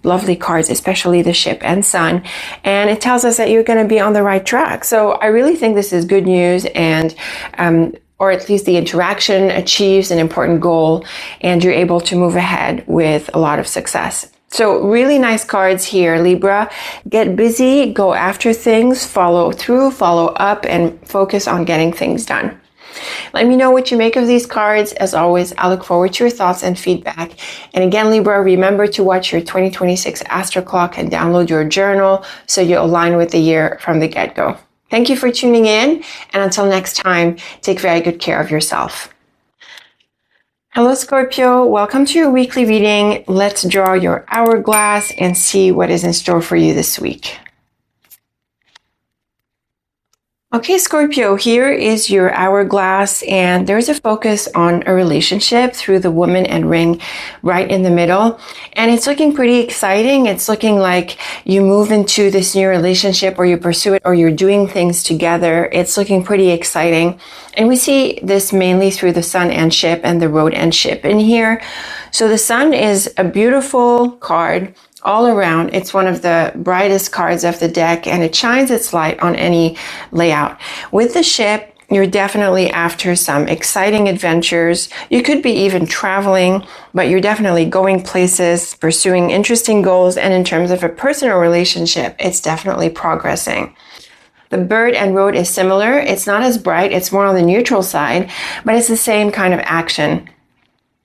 lovely cards, especially the ship and sun, and it tells us that you're going to be on the right track. So I really think this is good news, and or at least the interaction achieves an important goal and you're able to move ahead with a lot of success. So really nice cards here, Libra. Get busy, go after things, follow through, follow up, and focus on getting things done. Let me know what you make of these cards. As always, I look forward to your thoughts and feedback. And again, Libra, remember to watch your 2026 Astro Clock and download your journal so you align with the year from the get-go. Thank you for tuning in, and until next time, take very good care of yourself. Hello, Scorpio. Welcome to your weekly reading. Let's draw your hourglass and see what is in store for you this week. Okay, Scorpio, here is your hourglass, and there's a focus on a relationship through the woman and ring right in the middle. And it's looking pretty exciting. It's looking like you move into this new relationship, or you pursue it, or you're doing things together. It's looking pretty exciting. And we see this mainly through the sun and ship and the road and ship in here. So the sun is a beautiful card all around. It's one of the brightest cards of the deck, and it shines its light on any layout. With the ship, you're definitely after some exciting adventures. You could be even traveling, but you're definitely going places, pursuing interesting goals, and in terms of a personal relationship, it's definitely progressing. The bird and road is similar. It's not as bright, it's more on the neutral side, but it's the same kind of action,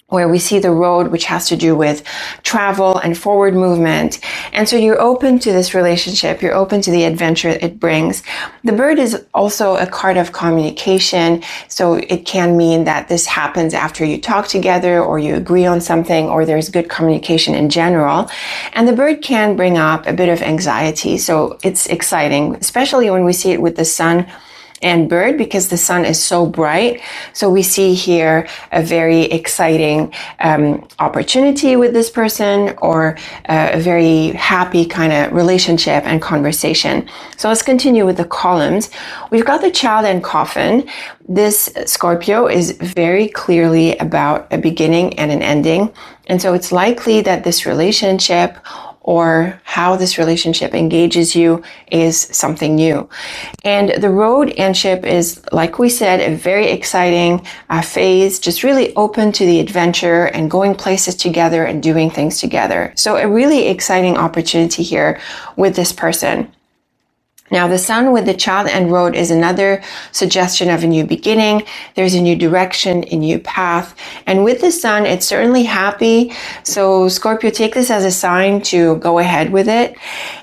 where we see the road, which has to do with travel and forward movement. And so you're open to this relationship. You're open to the adventure it brings. The bird is also a card of communication. So it can mean that this happens after you talk together, or you agree on something, or there's good communication in general. And the bird can bring up a bit of anxiety. So it's exciting, especially when we see it with the sun and bird, because the sun is so bright. So we see here a very exciting opportunity with this person, or a very happy kind of relationship and conversation. So let's continue with the columns. We've got the child and coffin. This Scorpio is very clearly about a beginning and an ending. And so it's likely that this relationship, or how this relationship engages you, is something new. And the road and ship is, like we said, a very exciting phase, just really open to the adventure and going places together and doing things together. So a really exciting opportunity here with this person. Now, the sun with the child and road is another suggestion of a new beginning. There's a new direction, a new path. And with the sun, it's certainly happy. So Scorpio, take this as a sign to go ahead with it.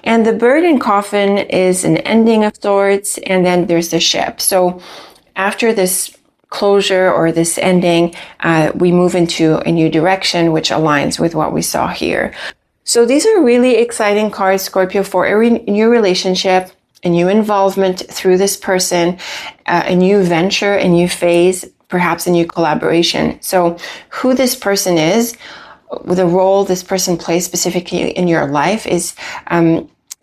And the bird and coffin is an ending of sorts. And then there's the ship. So after this closure or this ending, we move into a new direction, which aligns with what we saw here. So these are really exciting cards, Scorpio, for a new relationship, a new involvement through this person, a new venture, a new phase, perhaps a new collaboration. So who this person is, the role this person plays specifically in your life is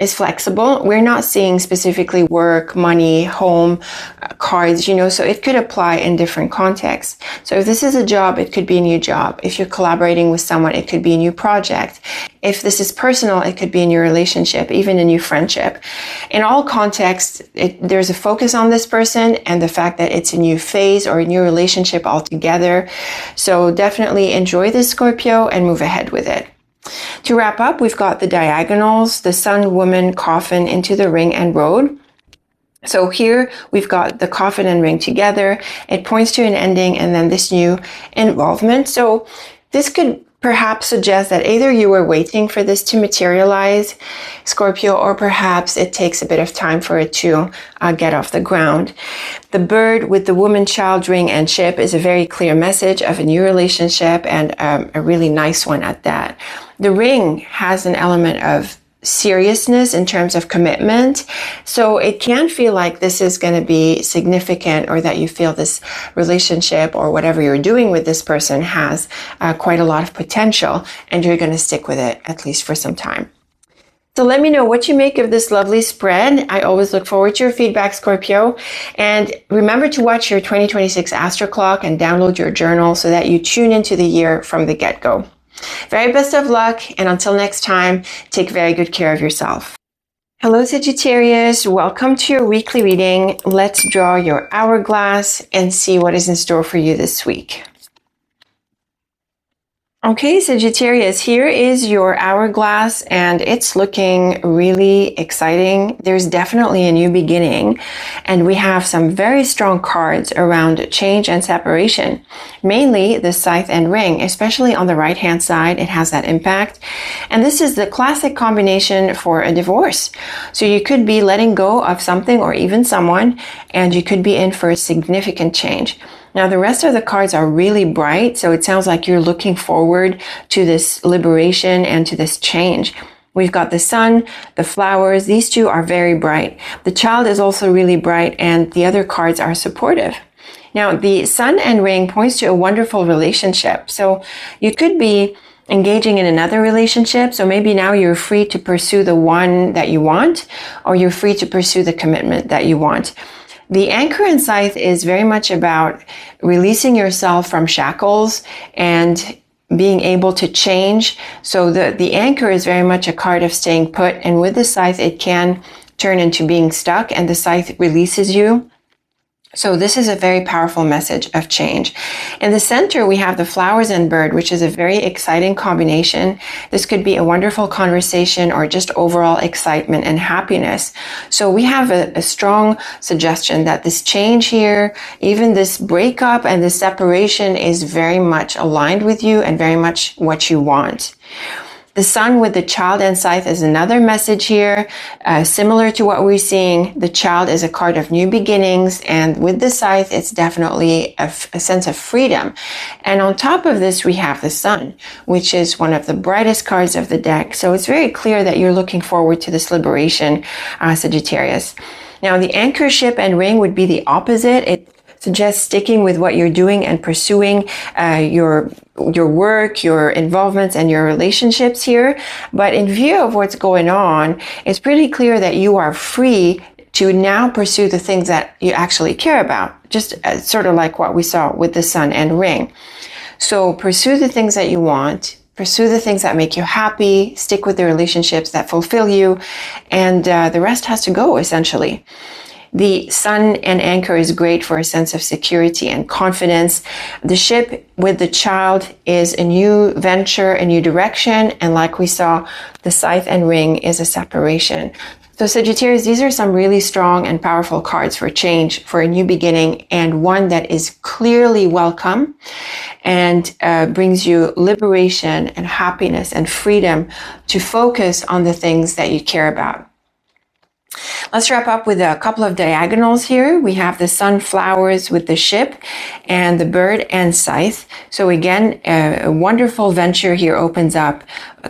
flexible. We're not seeing specifically work, money, home, cards, so it could apply in different contexts. So if this is a job, it could be a new job. If you're collaborating with someone, it could be a new project. If this is personal, it could be a new relationship, even a new friendship. In all contexts, there's a focus on this person and the fact that it's a new phase or a new relationship altogether. So definitely enjoy this, Scorpio, and move ahead with it. To wrap up, we've got the diagonals, the sun, woman, coffin into the ring and road. So here we've got the coffin and ring together. It points to an ending and then this new involvement. So this could perhaps suggest that either you were waiting for this to materialize, Scorpio, or perhaps it takes a bit of time for it to get off the ground. The bird with the woman, child, ring, and ship is a very clear message of a new relationship, and a really nice one at that. The ring has an element of seriousness in terms of commitment. So it can feel like this is going to be significant, or that you feel this relationship or whatever you're doing with this person has quite a lot of potential, and you're going to stick with it at least for some time. So let me know what you make of this lovely spread. I always look forward to your feedback, Scorpio. And remember to watch your 2026 Astro Clock and download your journal so that you tune into the year from the get-go. Very best of luck, and until next time, take very good care of yourself. Hello, Sagittarius. Welcome to your weekly reading. Let's draw your hourglass and see what is in store for you this week. Okay, Sagittarius, here is your hourglass, and it's looking really exciting. There's definitely a new beginning, and we have some very strong cards around change and separation. Mainly the Scythe and Ring, especially on the right-hand side, it has that impact. And this is the classic combination for a divorce. So you could be letting go of something or even someone, and you could be in for a significant change. Now, the rest of the cards are really bright, so it sounds like you're looking forward to this liberation and to this change. We've got the sun, the flowers. These two are very bright. The child is also really bright, and the other cards are supportive. Now, the sun and ring points to a wonderful relationship. So you could be engaging in another relationship. So maybe now you're free to pursue the one that you want, or you're free to pursue the commitment that you want. The anchor and scythe is very much about releasing yourself from shackles and being able to change. So the anchor is very much a card of staying put. And with the scythe, it can turn into being stuck, and the scythe releases you. So this is a very powerful message of change. In the center, we have the flowers and bird, which is a very exciting combination. This could be a wonderful conversation or just overall excitement and happiness. So we have a strong suggestion that this change here, even this breakup and this separation, is very much aligned with you and very much what you want. The sun with the child and scythe is another message here. Similar to what we're seeing, the child is a card of new beginnings, and with the scythe, it's definitely a sense of freedom. And on top of this, we have the sun, which is one of the brightest cards of the deck. So it's very clear that you're looking forward to this liberation, Sagittarius. Now, the anchor ship and ring would be the opposite. It suggests sticking with what you're doing and pursuing your work, your involvements, and your relationships here. But in view of what's going on, it's pretty clear that you are free to now pursue the things that you actually care about, just sort of like what we saw with the sun and ring. So pursue the things that you want, pursue the things that make you happy, stick with the relationships that fulfill you, and the rest has to go, essentially. The sun and anchor is great for a sense of security and confidence. The ship with the child is a new venture, a new direction. And like we saw, the scythe and ring is a separation. So Sagittarius, these are some really strong and powerful cards for change, for a new beginning, and one that is clearly welcome and brings you liberation and happiness and freedom to focus on the things that you care about. Let's wrap up with a couple of diagonals here. We have the sunflowers with the ship and the bird and scythe. So again, a wonderful venture here opens up.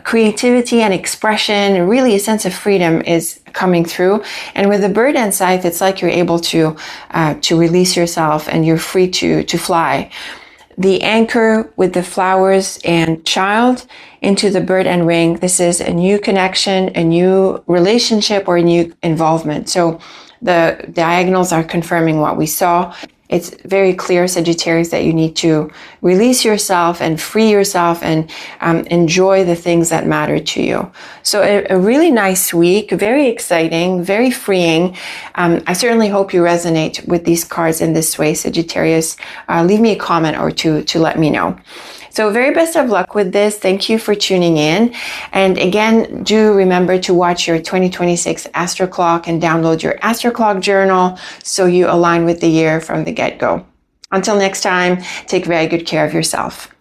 Creativity and expression, really a sense of freedom is coming through. And with the bird and scythe, it's like you're able to release yourself and you're free to fly. The anchor with the flowers and child into the bird and ring. This is a new connection, a new relationship, or a new involvement. So the diagonals are confirming what we saw. It's very clear, Sagittarius, that you need to release yourself and free yourself and enjoy the things that matter to you. So a really nice week, very exciting, very freeing. I certainly hope you resonate with these cards in this way, Sagittarius. Leave me a comment or two to let me know. So very best of luck with this. Thank you for tuning in. And again, do remember to watch your 2026 Astro Clock and download your Astro Clock journal so you align with the year from the get-go. Until next time, take very good care of yourself.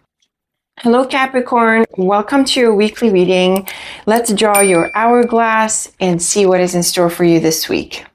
Hello, Capricorn. Welcome to your weekly reading. Let's draw your hourglass and see what is in store for you this week.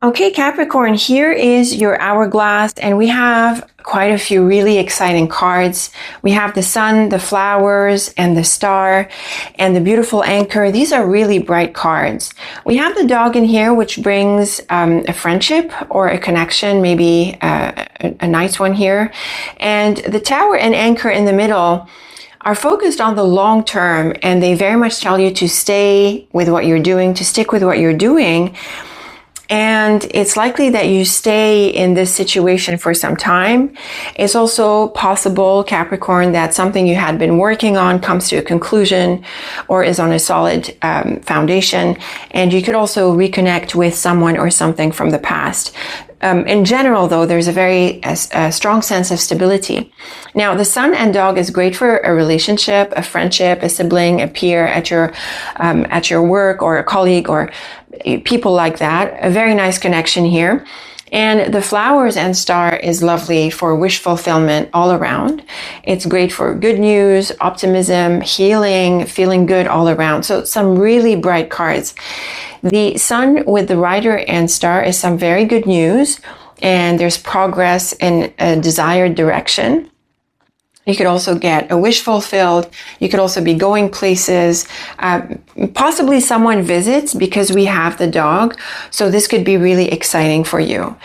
Okay, Capricorn, here is your hourglass, and we have quite a few really exciting cards. We have the sun, the flowers, and the star, and the beautiful anchor. These are really bright cards. We have the dog in here, which brings a friendship or a connection, maybe a nice one here. And the tower and anchor in the middle are focused on the long term, and they very much tell you to stay with what you're doing, to stick with what you're doing. And it's likely that you stay in this situation for some time. It's also possible, Capricorn, that something you had been working on comes to a conclusion or is on a solid foundation. And you could also reconnect with someone or something from the past. In general, though, there's a very strong sense of stability. Now, the Sun and Dog is great for a relationship, a friendship, a sibling, a peer at your work, or a colleague, or people like that. A very nice connection here. And the Flowers and Star is lovely for wish fulfillment all around. It's great for good news, optimism, healing, feeling good all around. So some really bright cards. The Sun with the Rider and Star is some very good news, and there's progress in a desired direction. You could also get a wish fulfilled. You could also be going places. Possibly someone visits because we have the Dog. So this could be really exciting for you.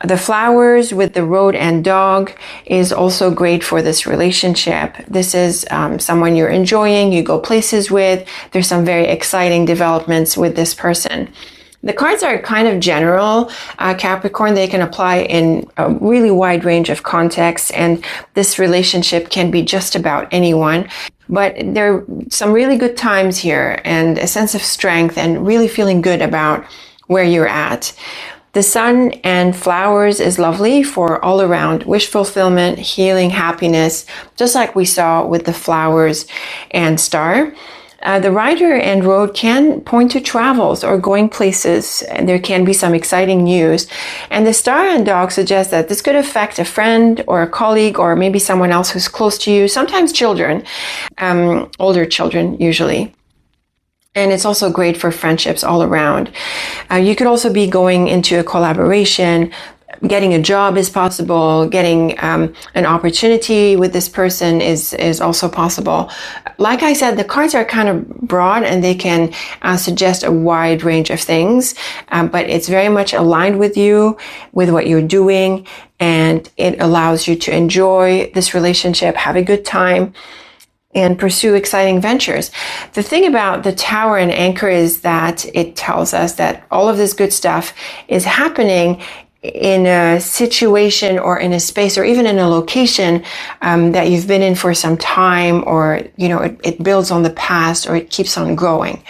The Flowers with the Road and Dog is also great for this relationship. This is someone you're enjoying, you go places with. There's some very exciting developments with this person. The cards are kind of general, Capricorn. They can apply in a really wide range of contexts, and this relationship can be just about anyone. But there are some really good times here, and a sense of strength, and really feeling good about where you're at. The Sun and Flowers is lovely for all around wish fulfillment, healing, happiness, just like we saw with the Flowers and Star. The Rider and Road can point to travels or going places, and there can be some exciting news. And the Star and Dog suggests that this could affect a friend or a colleague or maybe someone else who's close to you, sometimes children, older children usually. And it's also great for friendships all around. You could also be going into a collaboration. Getting a job is possible. Getting an opportunity with this person is also possible. Like I said, the cards are kind of broad, and they can suggest a wide range of things, but it's very much aligned with you, with what you're doing, and it allows you to enjoy this relationship, have a good time, and pursue exciting ventures. The thing about the Tower and Anchor is that it tells us that all of this good stuff is happening in a situation or in a space or even in a location that you've been in for some time, or it builds on the past, or it keeps on growing.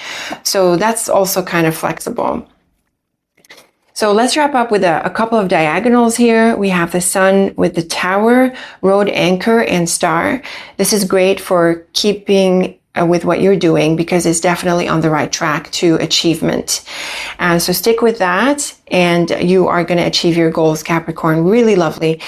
So that's also kind of flexible. So let's wrap up with a couple of diagonals here. We have the Sun with the Tower, Road, Anchor, and Star. This is great for keeping with what you're doing, because it's definitely on the right track to achievement. So stick with that, and you are going to achieve your goals, Capricorn. Really lovely.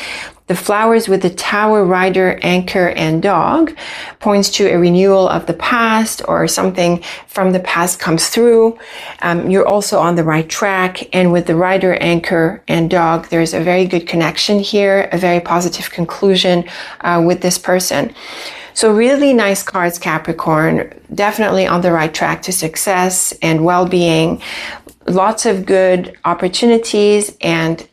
The Flowers with the Tower, Rider, Anchor, and Dog points to a renewal of the past, or something from the past comes through. You're also on the right track. And with the Rider, Anchor, and Dog, there's a very good connection here, a very positive conclusion with this person. So really nice cards, Capricorn. Definitely on the right track to success and well-being. Lots of good opportunities, and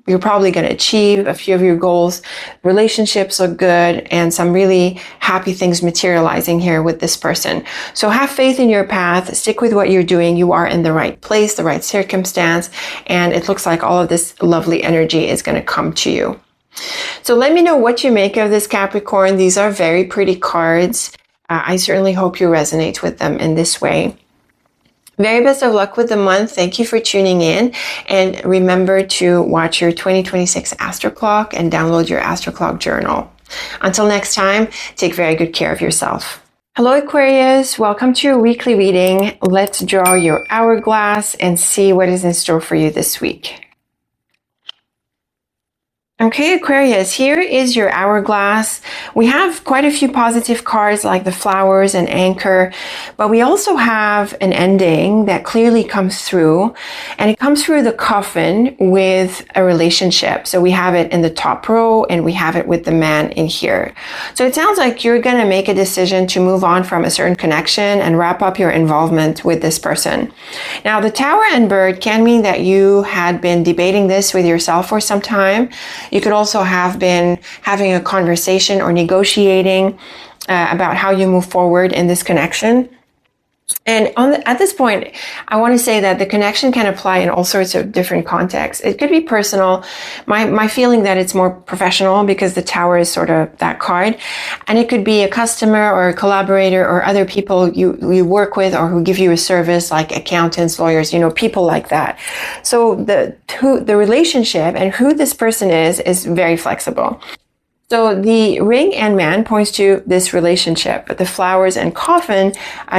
you're probably going to achieve a few of your goals. Relationships look good, and some really happy things materializing here with this person. So have faith in your path. Stick with what you're doing. You are in the right place, the right circumstance, and it looks like all of this lovely energy is going to come to you. So let me know what you make of this, Capricorn. These are very pretty cards. I certainly hope you resonate with them in this way. Very best of luck with the month. Thank you for tuning in. And remember to watch your 2026 Astro Clock and download your Astro Clock journal. Until next time, take very good care of yourself. Hello, Aquarius. Welcome to your weekly reading. Let's draw your hourglass and see what is in store for you this week. Okay, Aquarius, here is your hourglass. We have quite a few positive cards like the Flowers and Anchor, but we also have an ending that clearly comes through, and it comes through the Coffin with a relationship. So we have it in the top row, and we have it with the man in here. So it sounds like you're going to make a decision to move on from a certain connection and wrap up your involvement with this person. Now, the Tower and Bird can mean that you had been debating this with yourself for some time. You could also have been having a conversation or negotiating about how you move forward in this connection. And at this point, I want to say that the connection can apply in all sorts of different contexts. It could be personal. My feeling that it's more professional because the Tower is sort of that card. And it could be a customer or a collaborator or other people you work with or who give you a service, like accountants, lawyers, people like that. So the relationship and who this person is very flexible. So the ring and man points to this relationship, but the flowers and coffin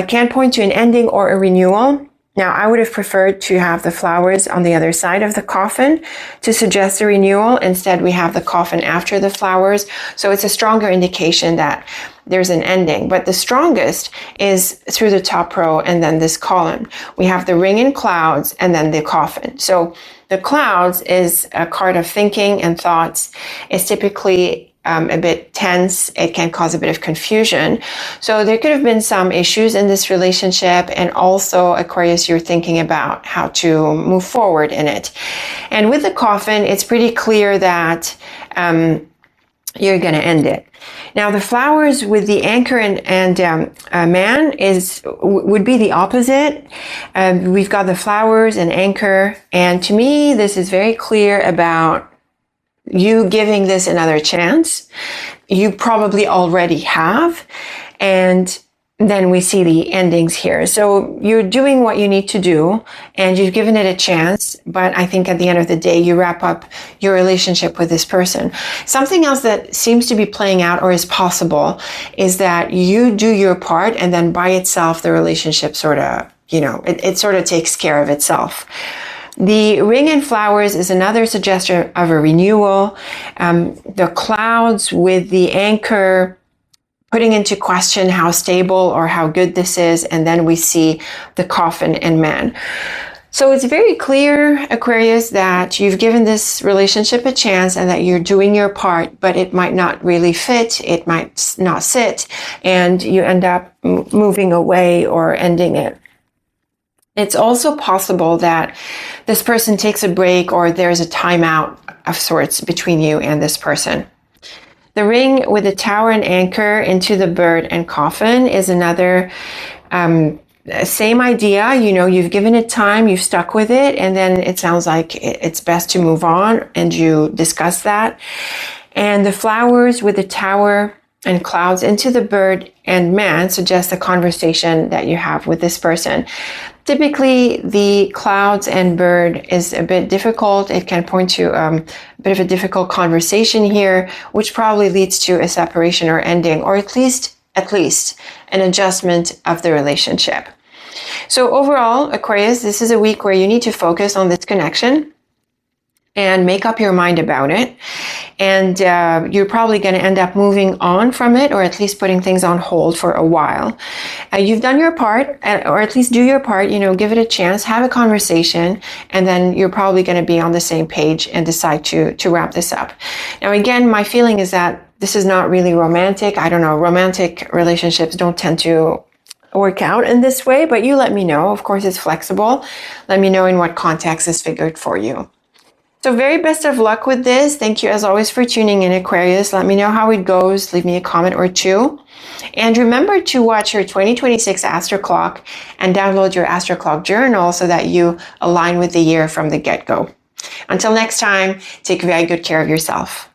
can point to an ending or a renewal. Now, I would have preferred to have the flowers on the other side of the coffin to suggest a renewal. Instead, we have the coffin after the flowers. So it's a stronger indication that there's an ending. But the strongest is through the top row and then this column. We have the ring and clouds and then the coffin. So the clouds is a card of thinking and thoughts. It's typically a bit tense. It can cause a bit of confusion. So there could have been some issues in this relationship. And also, Aquarius, you're thinking about how to move forward in it. And with the coffin, it's pretty clear that you're going to end it. Now, the flowers with the anchor and man would be the opposite. We've got the flowers and anchor. And to me, this is very clear about you giving this another chance. You probably already have. And then we see the endings here. So you're doing what you need to do and you've given it a chance. But I think at the end of the day, you wrap up your relationship with this person. Something else that seems to be playing out or is possible is that you do your part and then by itself, the relationship sort of, it sort of takes care of itself. The ring and flowers is another suggestion of a renewal. The clouds with the anchor putting into question how stable or how good this is. And then we see the coffin and man. So it's very clear, Aquarius, that you've given this relationship a chance and that you're doing your part, but it might not really fit. It might not sit and you end up moving away or ending it. It's also possible that this person takes a break or there's a timeout of sorts between you and this person. The ring with the tower and anchor into the bird and coffin is another same idea. You've given it time, you've stuck with it, and then it sounds like it's best to move on and you discuss that. And the flowers with the tower and clouds into the bird and man suggest a conversation that you have with this person. Typically, the clouds and bird is a bit difficult. It can point to a bit of a difficult conversation here, which probably leads to a separation or ending, or at least an adjustment of the relationship. So overall, Aquarius, this is a week where you need to focus on this connection and make up your mind about it. And you're probably going to end up moving on from it, or at least putting things on hold for a while. You've done your part, or at least do your part, give it a chance, have a conversation, and then you're probably going to be on the same page and decide to wrap this up. Now, again, my feeling is that this is not really romantic. I don't know, romantic relationships don't tend to work out in this way, but you let me know. Of course, it's flexible. Let me know in what context is figured for you. So very best of luck with this. Thank you as always for tuning in, Aquarius. Let me know how it goes. Leave me a comment or two. And remember to watch your 2026 Astro Clock and download your Astro Clock journal so that you align with the year from the get-go. Until next time, take very good care of yourself.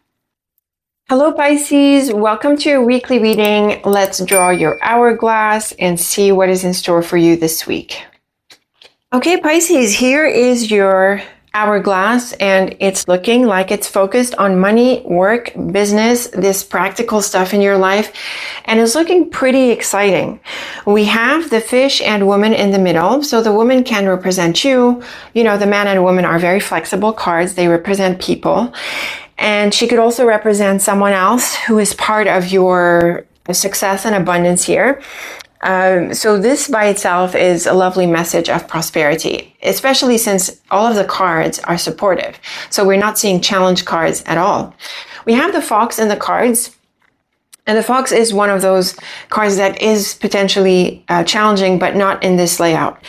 Hello, Pisces. Welcome to your weekly reading. Let's draw your hourglass and see what is in store for you this week. Okay, Pisces, here is your hourglass, and it's looking like it's focused on money, work, business, this practical stuff in your life, and it's looking pretty exciting. We have the fish and woman in the middle, so the woman can represent you. The man and woman are very flexible cards. They represent people, and she could also represent someone else who is part of your success and abundance here. So this by itself is a lovely message of prosperity, especially since all of the cards are supportive. So we're not seeing challenge cards at all. We have the fox in the cards, and the fox is one of those cards that is potentially challenging, but not in this layout.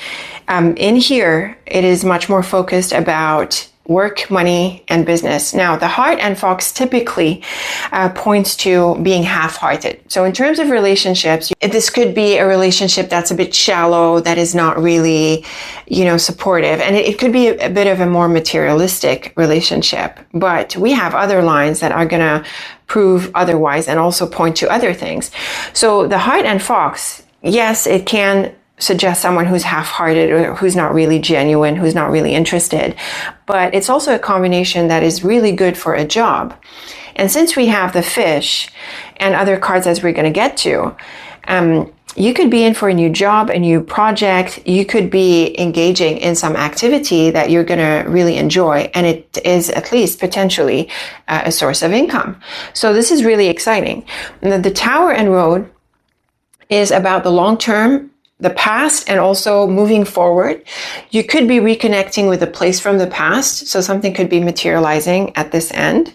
In here, it is much more focused about work, money, and business. Now, the heart and fox typically points to being half-hearted. So in terms of relationships, this could be a relationship that's a bit shallow, that is not really, supportive. And it could be a bit of a more materialistic relationship. But we have other lines that are going to prove otherwise and also point to other things. So the heart and fox, yes, it can suggest someone who's half-hearted or who's not really genuine, who's not really interested. But it's also a combination that is really good for a job. And since we have the fish and other cards as we're going to get to, you could be in for a new job, a new project. You could be engaging in some activity that you're going to really enjoy. And it is at least potentially a source of income. So this is really exciting. The Tower and Road is about the long term, the past, and also moving forward. You could be reconnecting with a place from the past. So something could be materializing at this end.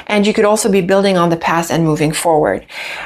And you could also be building on the past and moving forward.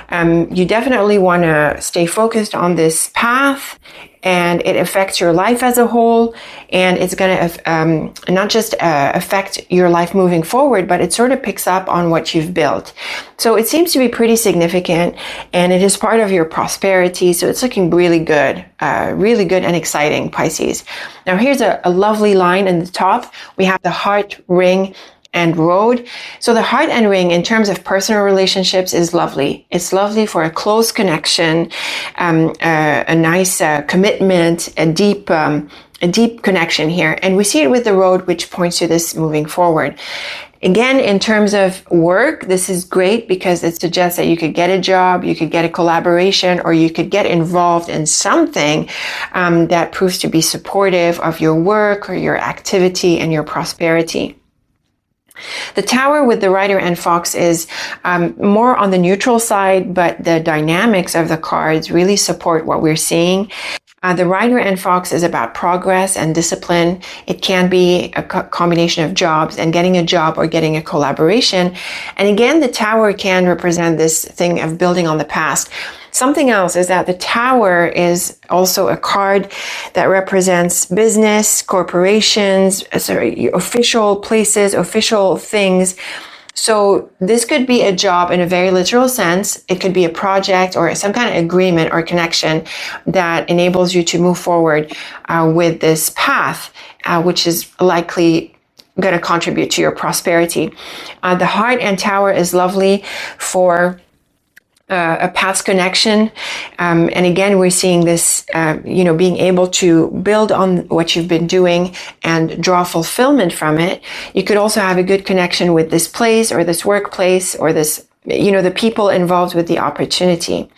You definitely want to stay focused on this path, and it affects your life as a whole. And it's going to not just affect your life moving forward, but it sort of picks up on what you've built. So it seems to be pretty significant, and it is part of your prosperity. So it's looking really good and exciting, Pisces. Now here's a lovely line in the top. We have the heart, ring, and road. So the heart and ring in terms of personal relationships is lovely. It's lovely for a close connection, a nice commitment, a deep connection here. And we see it with the road, which points to this moving forward. Again, in terms of work, this is great because it suggests that you could get a job, you could get a collaboration, or you could get involved in something that proves to be supportive of your work or your activity and your prosperity. The Tower with the Rider and Fox is more on the neutral side, but the dynamics of the cards really support what we're seeing. The Rider and Fox is about progress and discipline. It can be a combination of jobs and getting a job or getting a collaboration. And again, the Tower can represent this thing of building on the past. Something else is that the Tower is also a card that represents business, corporations, official places, official things. So this could be a job in a very literal sense. It could be a project or some kind of agreement or connection that enables you to move forward with this path, which is likely going to contribute to your prosperity. The Heart and Tower is lovely for a past connection. And again, we're seeing this, being able to build on what you've been doing and draw fulfillment from it. You could also have a good connection with this place or this workplace or this, the people involved with the opportunity.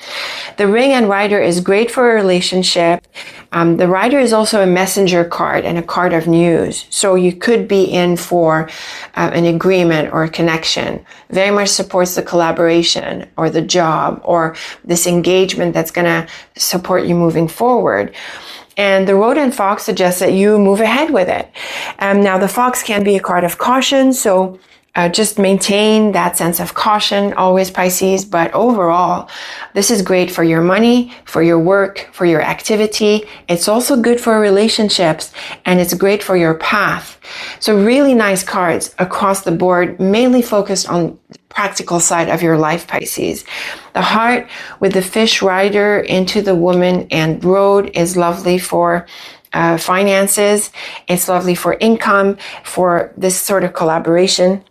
The Ring and Rider is great for a relationship. The Rider is also a messenger card and a card of news. So you could be in for an agreement or a connection. Very much supports the collaboration or the job or this engagement that's going to support you moving forward. And the Road and Fox suggests that you move ahead with it. Now, the Fox can be a card of caution, so just maintain that sense of caution, always, Pisces. But overall, this is great for your money, for your work, for your activity. It's also good for relationships, and it's great for your path. So really nice cards across the board, mainly focused on the practical side of your life, Pisces. The Heart with the Fish Rider into the Woman and Road is lovely for finances. It's lovely for income, for this sort of collaboration.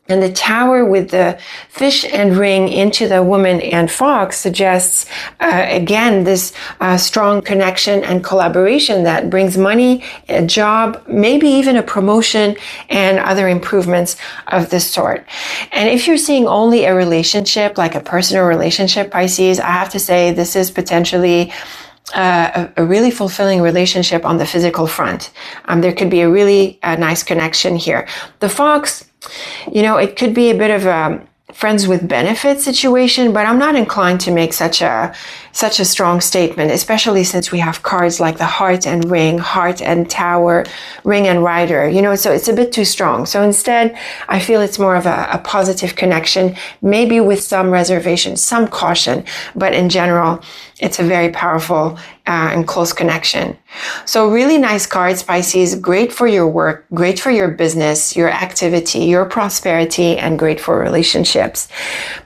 And the Tower with the Fish and Ring into the Woman and Fox suggests, again, this strong connection and collaboration that brings money, a job, maybe even a promotion and other improvements of this sort. And if you're seeing only a relationship, like a personal relationship, Pisces, I have to say this is potentially a really fulfilling relationship on the physical front. There could be a really nice connection here. The Fox, it could be a bit of a friends with benefits situation, but I'm not inclined to make such a strong statement, especially since we have cards like the Heart and Ring, Heart and Tower, Ring and Rider, so it's a bit too strong. So instead, I feel it's more of a positive connection, maybe with some reservation, some caution, but in general, It's a very powerful and close connection. So really nice cards, Pisces. Great for your work, great for your business, your activity, your prosperity, and great for relationships.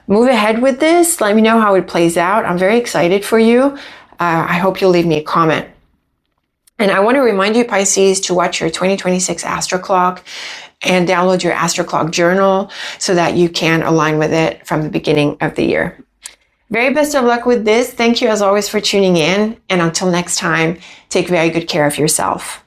Move ahead with this. Let me know how it plays out. I'm very excited for you. I hope you'll leave me a comment. And I want to remind you, Pisces, to watch your 2026 Astro Clock and download your Astro Clock journal so that you can align with it from the beginning of the year. Very best of luck with this. Thank you as always for tuning in. And until next time, take very good care of yourself.